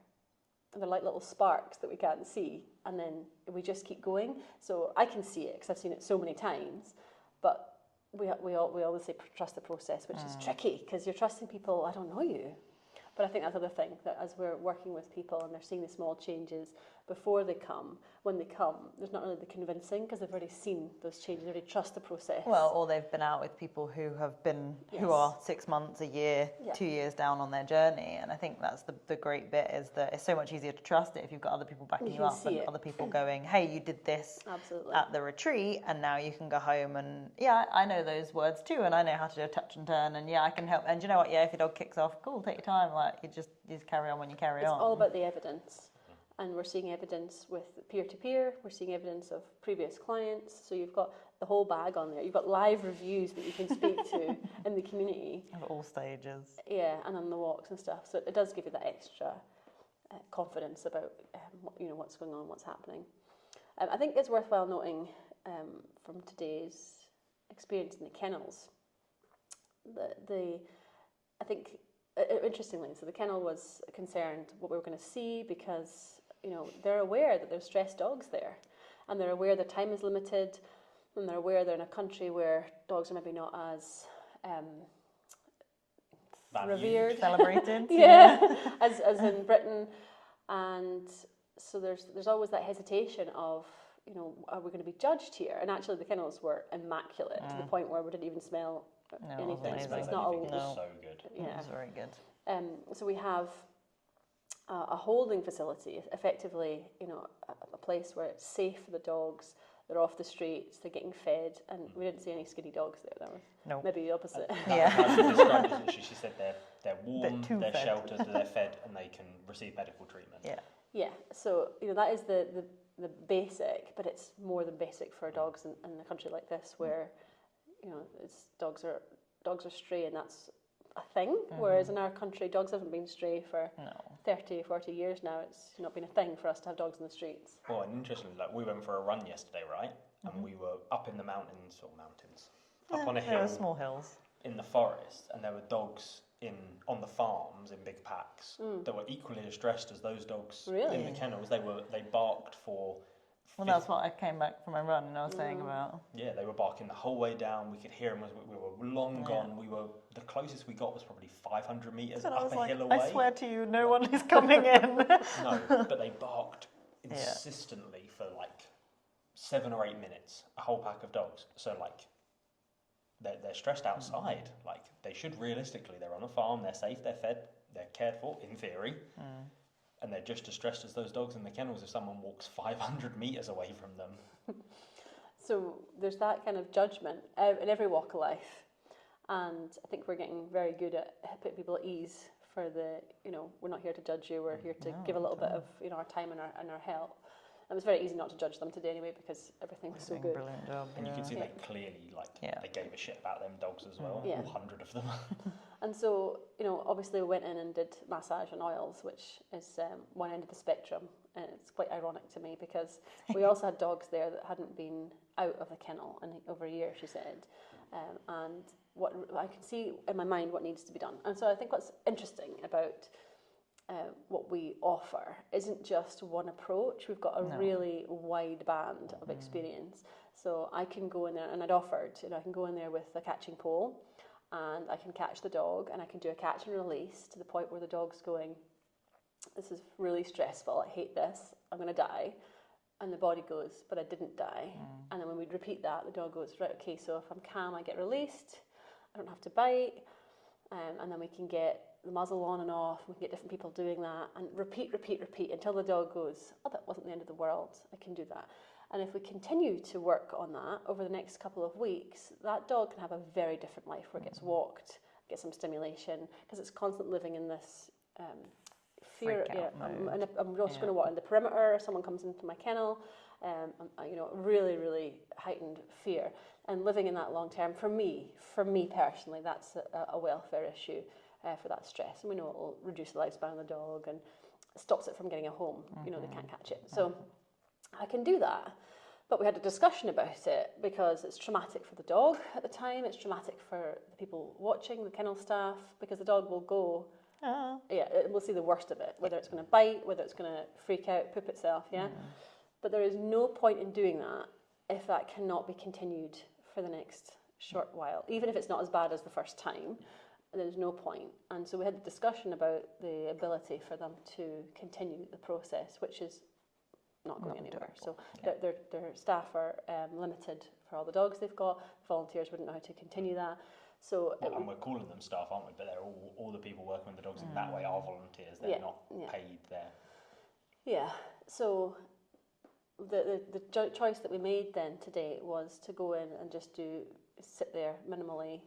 they're like little sparks that we can't see, and then we just keep going. So I can see it because I've seen it so many times, but we always say trust the process, which is tricky because you're trusting people, I don't know you. But I think that's the other thing, that as we're working with people and they're seeing the small changes before they come, when they come, there's not really the convincing because they've already seen those changes, they already trust the process. Well, or they've been out with people who have been, who are 6 months, a year, 2 years down on their journey. And I think that's the great bit, is that it's so much easier to trust it if you've got other people backing you up and other people going, hey, you did this at the retreat and now you can go home and, I know those words too, and I know how to do a touch and turn, and I can help. And you know what, if your dog kicks off, cool, take your time. Like, you just carry on when you carry on. It's all about the evidence. And we're seeing evidence with peer-to-peer, we're seeing evidence of previous clients, so you've got the whole bag on there. You've got live reviews that you can speak to in the community. At all stages. Yeah, and on the walks and stuff. So it does give you that extra confidence about what's going on, what's happening. I think it's worthwhile noting from today's experience in the kennels, interestingly, so the kennel was concerned what we were going to see because they're aware that there's stressed dogs there, and they're aware their time is limited, and they're aware they're in a country where dogs are maybe not as revered, celebrated, as in Britain, and so there's always that hesitation of are we going to be judged here? And actually, the kennels were immaculate to the point where we didn't even smell anything. It It's not was so good. Yeah, it was very good. So we have a holding facility, effectively, a place where it's safe for the dogs. They're off the streets, they're getting fed, and we didn't see any skinny dogs there. That was maybe the opposite. How she described it, she said they're warm, they're sheltered, they're fed, and they can receive medical treatment. Yeah. So that is the basic, but it's more than basic for dogs in a country like this, where dogs are stray, and that's a thing, whereas in our country dogs haven't been stray for 30, 40 years now. It's not been a thing for us to have dogs in the streets. Well, and interestingly, we went for a run yesterday, right? And we were up in the mountains, up on a hill. There were small hills. In the forest, and there were dogs on the farms in big packs that were equally as stressed as those dogs in the kennels. They barked for... Well, that's what I came back from my run and I was saying about. Yeah, they were barking the whole way down. We could hear them as we were long gone. The closest we got was probably 500 metres up a hill away. I swear to you, no one is coming in. No, but they barked insistently for like 7 or 8 minutes, a whole pack of dogs. So like, they're stressed outside. Like, they should realistically, they're on a farm, they're safe, they're fed, they're cared for, in theory. And they're just as stressed as those dogs in the kennels if someone walks 500 metres away from them. So there's that kind of judgment in every walk of life. And I think we're getting very good at putting people at ease for we're not here to judge you, we're here to give a little bit of our time and our help. It was very easy not to judge them today anyway, because everything was so good. Brilliant job. And you can see they clearly, they gave a shit about them dogs as well, 100 of them. And so, obviously we went in and did massage and oils, which is one end of the spectrum. And it's quite ironic to me because we also had dogs there that hadn't been out of the kennel in over a year, she said. and what I can see in my mind what needs to be done. And so I think what's interesting about what we offer isn't just one approach. We've got a really wide band of experience. So I can go in there, and I'd offered, I can go in there with a catching pole, and I can catch the dog, and I can do a catch and release to the point where the dog's going, this is really stressful, I hate this, I'm going to die. And the body goes, but I didn't die. And then when we repeat that, the dog goes, right, okay, so if I'm calm, I get released, I don't have to bite, and then we can get the muzzle on and off, we can get different people doing that, and repeat until the dog goes, oh, that wasn't the end of the world, I can do that. And if we continue to work on that over the next couple of weeks, that dog can have a very different life where it gets walked, gets some stimulation, because it's constantly living in this fear. I'm just going to walk in the perimeter, someone comes into my kennel, really, really heightened fear. And living in that long term, for me personally, that's a welfare issue for that stress. And we know it will reduce the lifespan of the dog and stops it from getting a home. They can't catch it. So I can do that. But we had a discussion about it because it's traumatic for the dog at the time. It's traumatic for the people watching, the kennel staff, because the dog will go, we'll see the worst of it, whether it's going to bite, whether it's going to freak out, poop itself, But there is no point in doing that if that cannot be continued for the next short while, even if it's not as bad as the first time. There's no point. And so we had a discussion about the ability for them to continue the process, which is not going anywhere. So their staff are limited for all the dogs they've got. Volunteers wouldn't know how to continue that. So and we're calling them staff, aren't we? But they're all the people working with the dogs in that way are volunteers. They're not paid there. Yeah. So the choice that we made then today was to go in and just sit there minimally,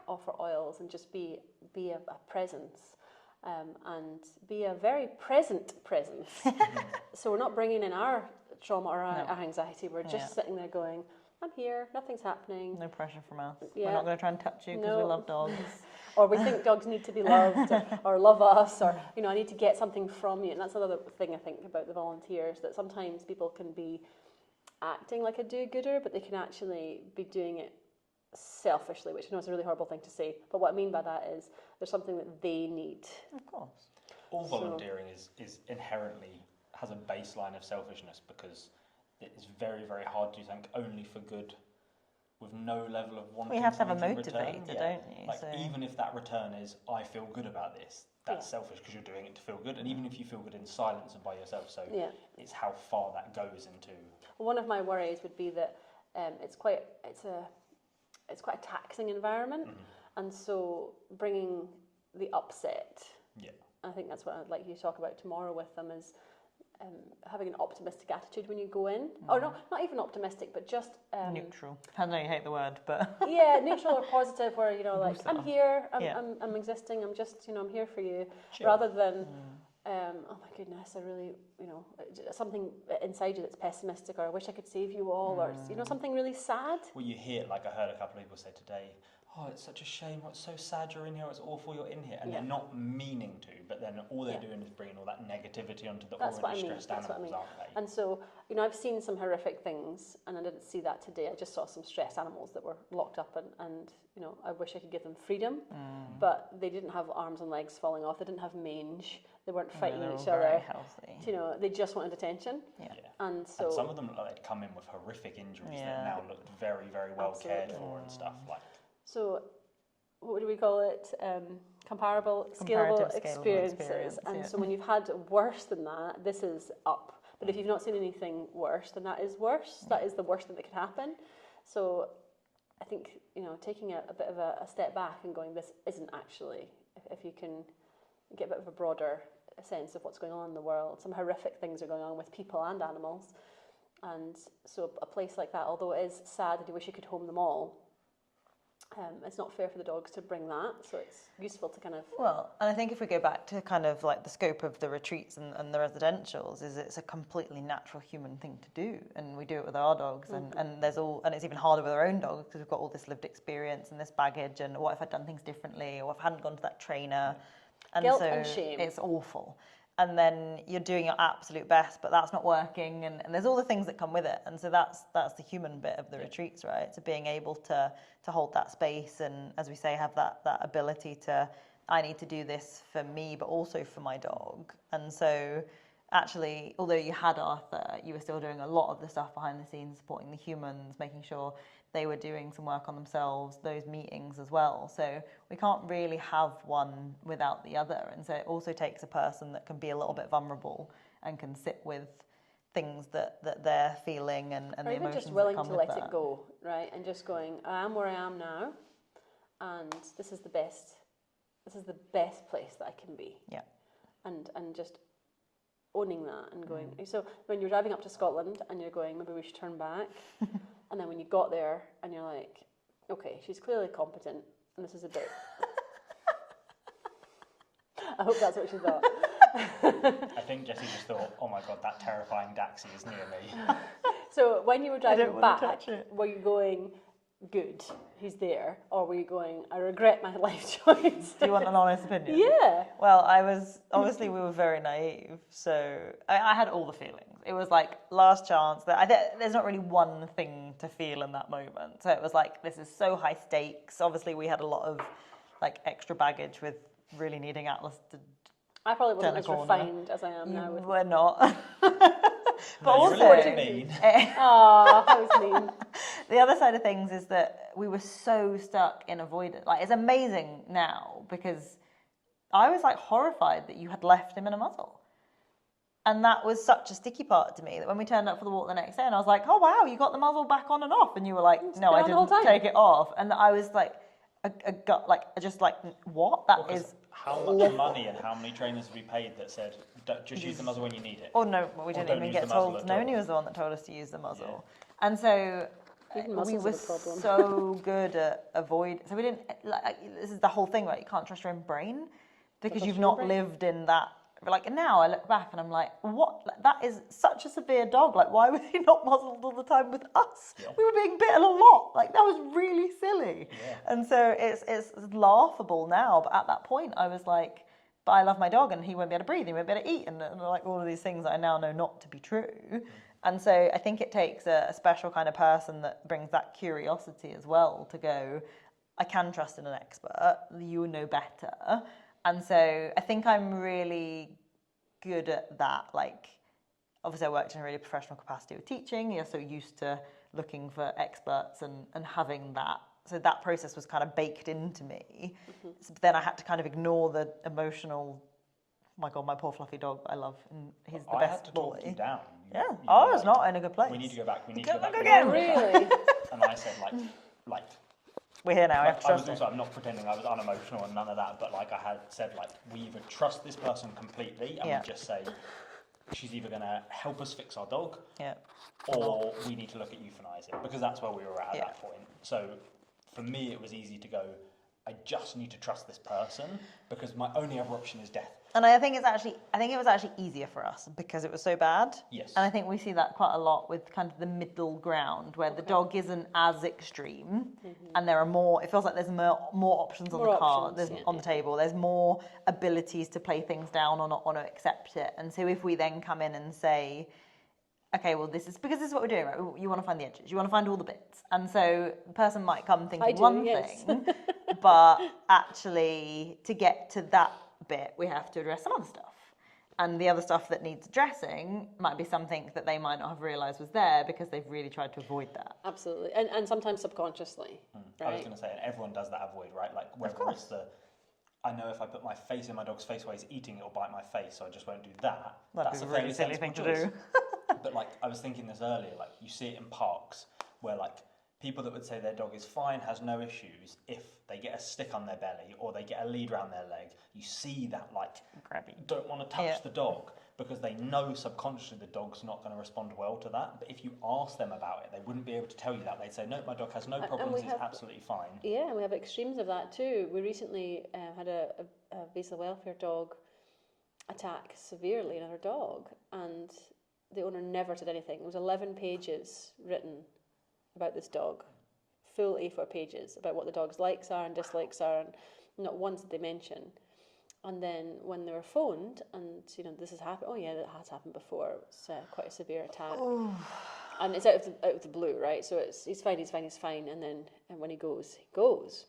offer oils and just be a presence. And be a very present presence. So we're not bringing in our trauma or our anxiety. We're just sitting there going, I'm here, nothing's happening. No pressure from us. We're not going to try and touch you because we love dogs. Or we think dogs need to be loved or love us, or, I need to get something from you. And that's another thing I think about the volunteers, that sometimes people can be acting like a do-gooder, but they can actually be doing it selfishly, which I know is a really horrible thing to say, but what I mean by that is there's something that they need. Of course. All volunteering is inherently has a baseline of selfishness, because it's very, very hard to do something only for good with no level of wanting. You have to have a motivator, don't you? Like, even if that return is, I feel good about this, that's selfish because you're doing it to feel good, and even if you feel good in silence and by yourself, so it's how far that goes into. Well, one of my worries would be that it's quite a taxing environment, and so bringing the upset. I think that's what I'd like you to talk about tomorrow with them, is having an optimistic attitude when you go in. Or no, not even optimistic, but just neutral. I know you hate the word, but neutral or positive, where like I'm here, I'm existing, I'm just I'm here for you, rather than oh my goodness, I really something inside you that's pessimistic, or I wish I could save you all, or something really sad. Well, you hear, like I heard a couple of people say today, oh, it's such a shame, it's so sad you're in here, it's awful you're in here, and they're not meaning to, but then all they're doing is bringing all that negativity onto the already stressed animals, aren't they? And so, I've seen some horrific things, and I didn't see that today. I just saw some stressed animals that were locked up, and I wish I could give them freedom, but they didn't have arms and legs falling off, they didn't have mange, they weren't fighting each other. Healthy. They just wanted attention. And so, and some of them looked like they'd come in with horrific injuries that now looked very, very well cared for and stuff like. So, what do we call it? Scalable experiences. And so when you've had worse than that, this is up. But if you've not seen anything worse, then that is worse. That is the worst thing that could happen. So I think, taking a bit of a step back and going, this isn't actually, if you can get a bit of a broader sense of what's going on in the world, some horrific things are going on with people and animals. And so a place like that, although it is sad that you wish you could home them all, it's not fair for the dogs to bring that, so it's useful to kind of... Well, and I think if we go back to kind of like the scope of the retreats and the residentials, is it's a completely natural human thing to do, and we do it with our dogs, and it's even harder with our own dogs because we've got all this lived experience and this baggage, and what if I'd done things differently, or if I hadn't gone to that trainer, and guilt so and shame. It's awful. and then you're doing your absolute best, but that's not working, and there's all the things that come with it. And so that's the human bit of the retreats, right? So being able to hold that space, and as we say, have that ability to, I need to do this for me, but also for my dog. And so actually, although you had Arthur, you were still doing a lot of the stuff behind the scenes, supporting the humans, making sure they were doing some work on themselves, those meetings as well. So we can't really have one without the other. And so it also takes a person that can be a little bit vulnerable and can sit with things that they're feeling and the emotions just willing that come to with let that. it go, right? And just going, I am where I am now, and this is the best place that I can be. Yeah. And just owning that and going. So when you're driving up to Scotland and you're going, maybe we should turn back. And then when you got there and you're like, okay, she's clearly competent, and this is a bit. I hope that's what she thought. I think Jessie just thought, oh my God, that terrifying Daxi is near me. So when you were driving back, touch it. were you going, good, he's there? Or were you going, I regret my life choice? Do you want an honest opinion? Yeah. Well, obviously we were very naive, so I had all the feelings. It was like last chance. There's not really one thing to feel in that moment. So it was like, this is so high stakes. Obviously we had a lot of like extra baggage with really needing Atlas to I probably wasn't as corner. refined as I am now. We're not. But No, also, you're really what you mean. Oh, that was mean. the other side of things is that we were so stuck in avoidance. Like, it's amazing now because I was like horrified that you had left him in a muzzle. And that was such a sticky part to me that when we turned up for the walk the next day and I was like, oh wow, you got the muzzle back on and off. And you were like, no, I didn't take it off. And I was like, what? That is how much money and how many trainers have we paid that said, just use the muzzle when you need it? Oh no, we didn't even get told. Naomi was the one that told us to use the muzzle. Yeah. And so we were so good at avoid. So we didn't, this is the whole thing, right? You can't trust your own brain because you've not lived in that. Like now I look back and I'm like, what? Like, that is such a severe dog. Like, why was he not muzzled all the time with us? Yeah. We were being bitten a lot. Like, that was really silly. Yeah. And so it's laughable now. But at that point I was like, but I love my dog and he won't be able to breathe, he won't be able to eat, and like all of these things that I now know not to be true. And so I think it takes a special kind of person that brings that curiosity as well to go, I can trust in an expert, you know better. And so I think I'm really good at that. Like, obviously I worked in a really professional capacity with teaching. You're so used to looking for experts and having that. So that process was kind of baked into me. Mm-hmm. So then I had to kind of ignore the emotional, oh my God, my poor fluffy dog I love. And he's the best boy. I had to talk you down. Yeah. I was not in a good place. We need to go back. We need to go back again. Really? And I said like. We're here now. I'm not pretending I was unemotional and none of that, but like I had said, like we either trust this person completely and we just say she's either going to help us fix our dog, or we need to look at euthanizing, because that's where we were at that point. So for me, it was easy to go, I just need to trust this person because my only other option is death. And I think it was actually easier for us because it was so bad. Yes. And I think we see that quite a lot with kind of the middle ground where the dog isn't as extreme, and there are more. It feels like there's more options on the card. There's on the table. There's more abilities to play things down or not want to accept it. And so if we then come in and say, okay, well, this is what we're doing, right? You want to find the edges. You want to find all the bits. And so the person might come thinking one thing, but actually to get to that bit, we have to address some other stuff. And the other stuff that needs addressing might be something that they might not have realised was there because they've really tried to avoid that. Absolutely. And sometimes subconsciously. Right? I was going to say, and everyone does that avoid, right? Like whether it's I know if I put my face in my dog's face while he's eating, it'll bite my face, so I just won't do that. That's a really silly thing to do. But like I was thinking this earlier, like you see it in parks where like people that would say their dog is fine, has no issues, if they get a stick on their belly or they get a lead around their leg, you see that like grabby, don't want to touch the dog because they know subconsciously the dog's not going to respond well to that. But if you ask them about it, they wouldn't be able to tell you that. They'd say, no, my dog has no problems, it's absolutely fine. Yeah, and we have extremes of that too. We recently had a visa welfare dog attack severely another dog, and the owner never did anything. There was 11 pages written about this dog, full A4 pages about what the dog's likes are and dislikes are, and not once did they mention. And then when they were phoned, and this has happened. Oh yeah, that has happened before. It's quite a severe attack, and it's out of the blue, right? So he's fine. And then when he goes, he goes.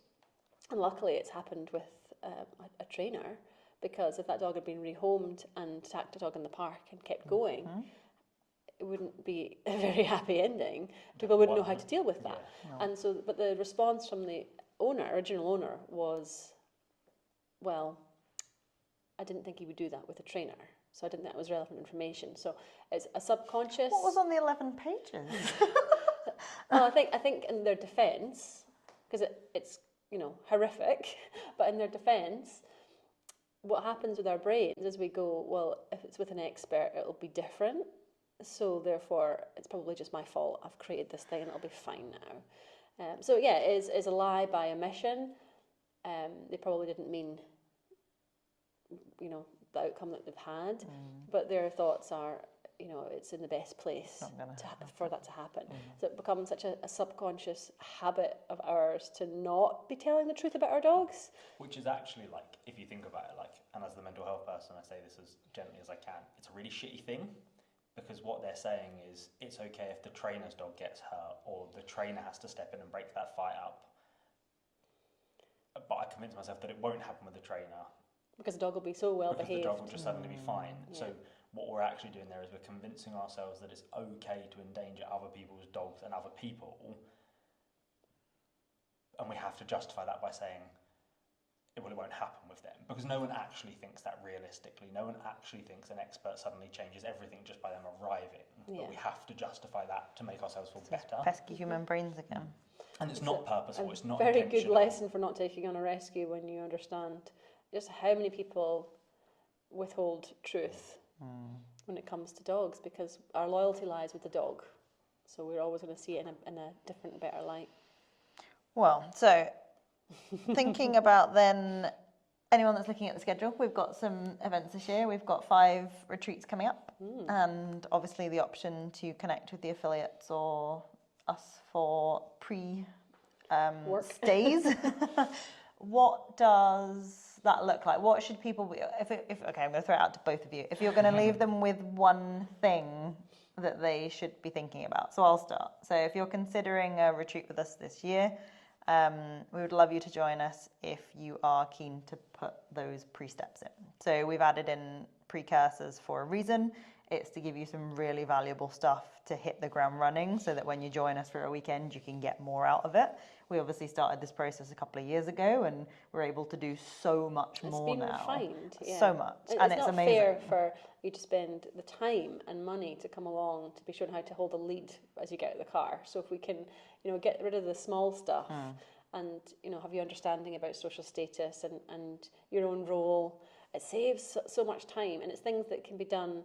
And luckily, it's happened with a trainer, because if that dog had been rehomed and attacked a dog in the park and kept going, it wouldn't be a very happy ending. People wouldn't know how to deal with that. Yeah. And so, but the response from the original owner was, well, I didn't think he would do that with a trainer, so I didn't think that was relevant information. So it's a subconscious. What was on the 11 pages? Well, I think in their defence, because it's horrific, but in their defence, what happens with our brains is we go, well, if it's with an expert, it'll be different. So therefore, it's probably just my fault. I've created this thing, and it'll be fine now. So yeah, it is a lie by omission. They probably didn't mean, the outcome that they've had, but their thoughts are, it's in the best place for that to happen. So it becomes such a subconscious habit of ours to not be telling the truth about our dogs. Which is actually, like, if you think about it, and as the mental health person, I say this as gently as I can, it's a really shitty thing, because what they're saying is it's okay if the trainer's dog gets hurt or the trainer has to step in and break that fight up. But I convince myself that it won't happen with the trainer. Because the dog will be so well behaved. Because the dog will just suddenly be fine. Yeah. So what we're actually doing there is we're convincing ourselves that it's okay to endanger other people's dogs and other people. And we have to justify that by saying, it won't happen with them. Because no one actually thinks that realistically. No one actually thinks an expert suddenly changes everything just by them arriving. Yeah. But we have to justify that to make ourselves feel better. Pesky human brains again. And it's not purposeful, it's not very intentional. Good lesson for not taking on a rescue, when you understand just how many people withhold truth when it comes to dogs, because our loyalty lies with the dog. So we're always going to see it in a different, better light. Well, so thinking about then anyone that's looking at the schedule, we've got some events this year. We've got 5 retreats coming up, and obviously the option to connect with the affiliates or us for stays. What does that look like? What should people be? Okay, I'm going to throw it out to both of you. If you're going to leave them with one thing that they should be thinking about, so I'll start. So if you're considering a retreat with us this year, we would love you to join us if you are keen to put those pre-steps in. So we've added in precursors for a reason. It's to give you some really valuable stuff to hit the ground running, so that when you join us for a weekend, you can get more out of it. We obviously started this process a couple of years ago, and we're able to do so much more now. It's been refined, yeah. So much, and it's amazing. It's not fair for you to spend the time and money to come along to be shown how to hold a lead as you get out of the car. So if we can, get rid of the small stuff and, have you understanding about social status and your own role, it saves so much time, and it's things that can be done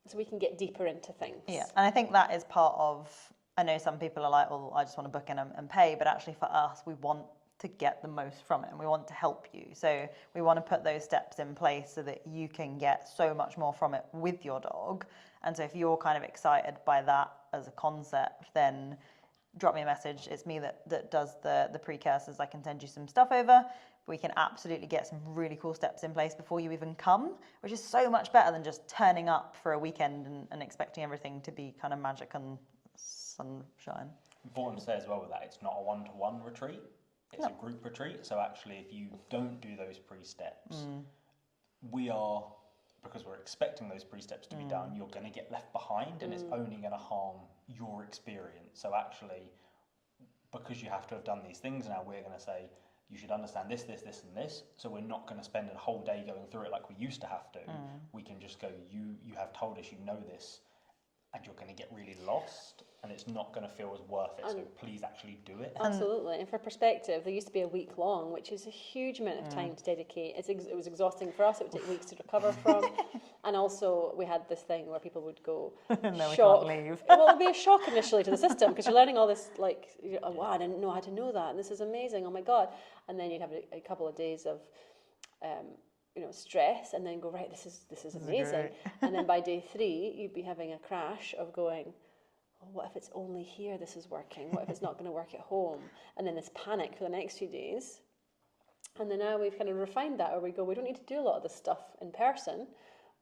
so we can get deeper into things. Yeah, and I think that is part of, I know some people are like, well, I just want to book in and pay, but actually for us, we want to get the most from it, and we want to help you. So we want to put those steps in place so that you can get so much more from it with your dog. And so if you're kind of excited by that as a concept, then drop me a message. It's me that does the precursors. I can send you some stuff over. We can absolutely get some really cool steps in place before you even come, which is so much better than just turning up for a weekend and expecting everything to be kind of magic and sunshine. Important to say as well with that, it's not a one-to-one retreat. It's a group retreat. So actually, if you don't do those pre-steps, we are, because we're expecting those pre-steps to be done, you're going to get left behind, and it's only going to harm your experience. So actually, because you have to have done these things now, we're going to say, you should understand this, this, this, and this. So we're not going to spend a whole day going through it like we used to have to. We can just go, you have told us you know this, and you're going to get really lost, and it's not going to feel as worth it. So please actually do it. Absolutely. And for perspective, there used to be a week long, which is a huge amount of time to dedicate. It was exhausting for us. It would take weeks to recover from. And also, we had this thing where people would go, no, shock. We can't leave. Well, it'd be a shock initially to the system, because you're learning all this, like, oh, wow, I didn't know how to know that, and this is amazing, oh my God. And then you'd have a couple of days of stress, and then go, right, this is amazing. And then by day 3, you'd be having a crash of going, oh, what if it's only here this is working? What if it's not going to work at home? And then this panic for the next few days. And then now we've kind of refined that, where we go, we don't need to do a lot of this stuff in person.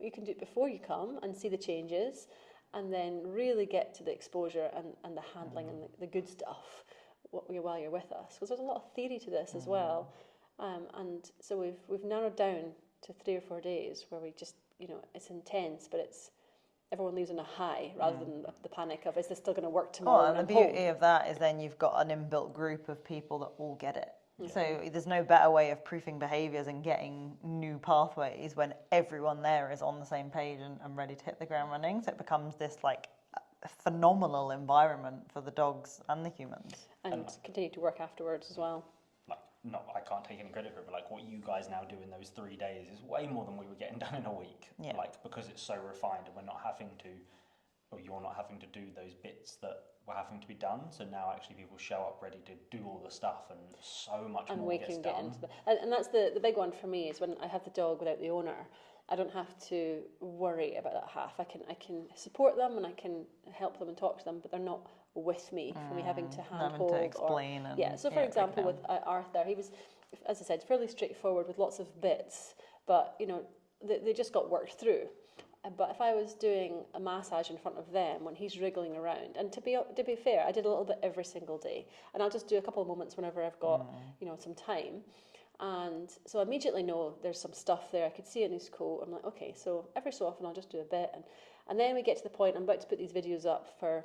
You can do it before you come and see the changes, and then really get to the exposure and the handling and the good stuff while you're with us. Because there's a lot of theory to this as well. And so we've narrowed down to 3 or 4 days where we just, it's intense, but it's everyone leaves on a high rather than the panic of, is this still going to work tomorrow? And the beauty of that is then you've got an inbuilt group of people that all get it. So there's no better way of proofing behaviours and getting new pathways when everyone there is on the same page and ready to hit the ground running. So it becomes this like phenomenal environment for the dogs and the humans. And continue to work afterwards as well. I can't take any credit for it, but like what you guys now do in those 3 days is way more than we were getting done in a week. Yeah. Like, because it's so refined and we're not having to, or you're not having to do those bits that were having to be done. So now actually people show up ready to do all the stuff, and so much and more we gets can done. get into and that's the big one for me, is when I have the dog without the owner, I don't have to worry about that half. I can support them and I can help them and talk to them, but they're not with me for me having to handhold to explain. So for example, with Arthur, he was, as I said, fairly straightforward with lots of bits, but they just got worked through. But if I was doing a massage in front of them when he's wriggling around, and to be fair, I did a little bit every single day, and I'll just do a couple of moments whenever I've got some time. And so I immediately know there's some stuff there. I could see it in his coat. I'm like, okay, so every so often I'll just do a bit, and then we get to the point. I'm about to put these videos up for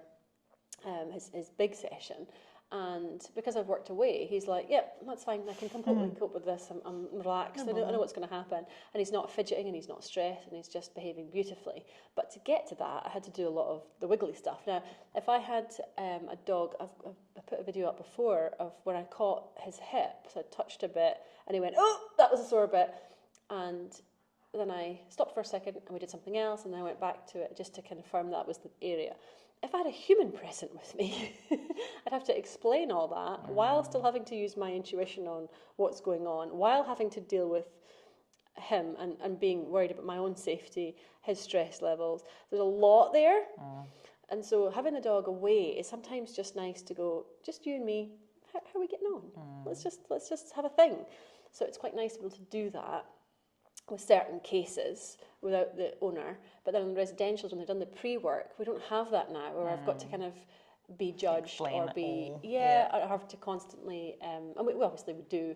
his big session, and because I've worked away, he's like, yep, that's fine, I can completely cope with this, I'm relaxed, I know what's going to happen, and he's not fidgeting and he's not stressed and he's just behaving beautifully. But to get to that, I had to do a lot of the wiggly stuff. Now, if I had a dog, I put a video up before of when I caught his hip, so I touched a bit and he went, oh, that was a sore bit, and then I stopped for a second and we did something else, and then I went back to it just to confirm that was the area. If I had a human present with me, I'd have to explain all that while still having to use my intuition on what's going on, while having to deal with him and being worried about my own safety, his stress levels. There's a lot there. And so having the dog away is sometimes just nice to go, just you and me, how are we getting on? Let's just have a thing. So it's quite nice to be able to do that with certain cases without the owner. But then in the residentials, when they've done the pre-work, we don't have that now, where I've got to kind of be judged Explain or be all. or have to constantly and we obviously would do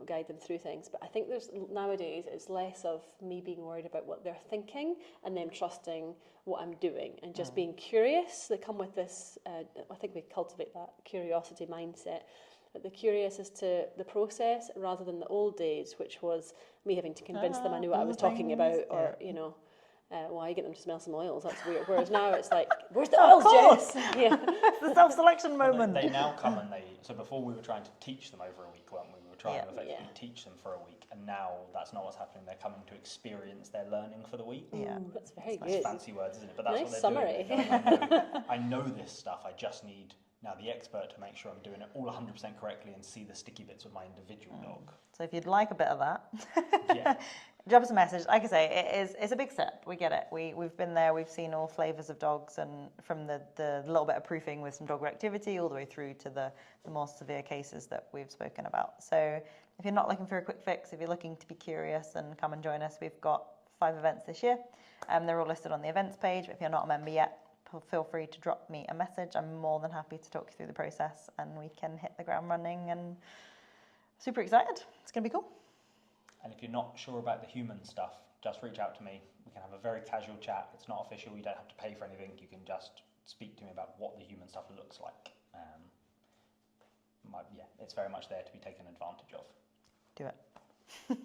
guide them through things, but I think there's nowadays it's less of me being worried about what they're thinking and them trusting what I'm doing and just being curious. They come with this I think we cultivate that curiosity mindset. They're curious as to the process rather than the old days, which was me having to convince them I knew what I was talking about, or why get them to smell some oils, that's weird. Whereas now it's like, where's the oils, Jess? Yeah. It's the self-selection moment. They now come and so before we were trying to teach them over a week, weren't we? We were trying to effectively teach them for a week, and now that's not what's happening. They're coming to experience their learning for the week. Yeah. Ooh, that's very That's good. fancy words, isn't it? But that's Nice what summary. they're doing. I know this stuff, I just need now the expert to make sure I'm doing it all 100% correctly and see the sticky bits with my individual dog. So if you'd like a bit of that, Yeah. drop us a message. Like I say, it's a big step. We get it. We've been there. We've seen all flavours of dogs, and from the little bit of proofing with some dog reactivity all the way through to the more severe cases that we've spoken about. So if you're not looking for a quick fix, if you're looking to be curious and come and join us, we've got 5 events this year. They're all listed on the events page. But if you're not a member yet, feel free to drop me a message. I'm more than happy to talk you through the process, and we can hit the ground running, and super excited. It's going to be cool. And if you're not sure about the human stuff, just reach out to me. We can have a very casual chat. It's not official. You don't have to pay for anything. You can just speak to me about what the human stuff looks like. It's very much there to be taken advantage of. Do it.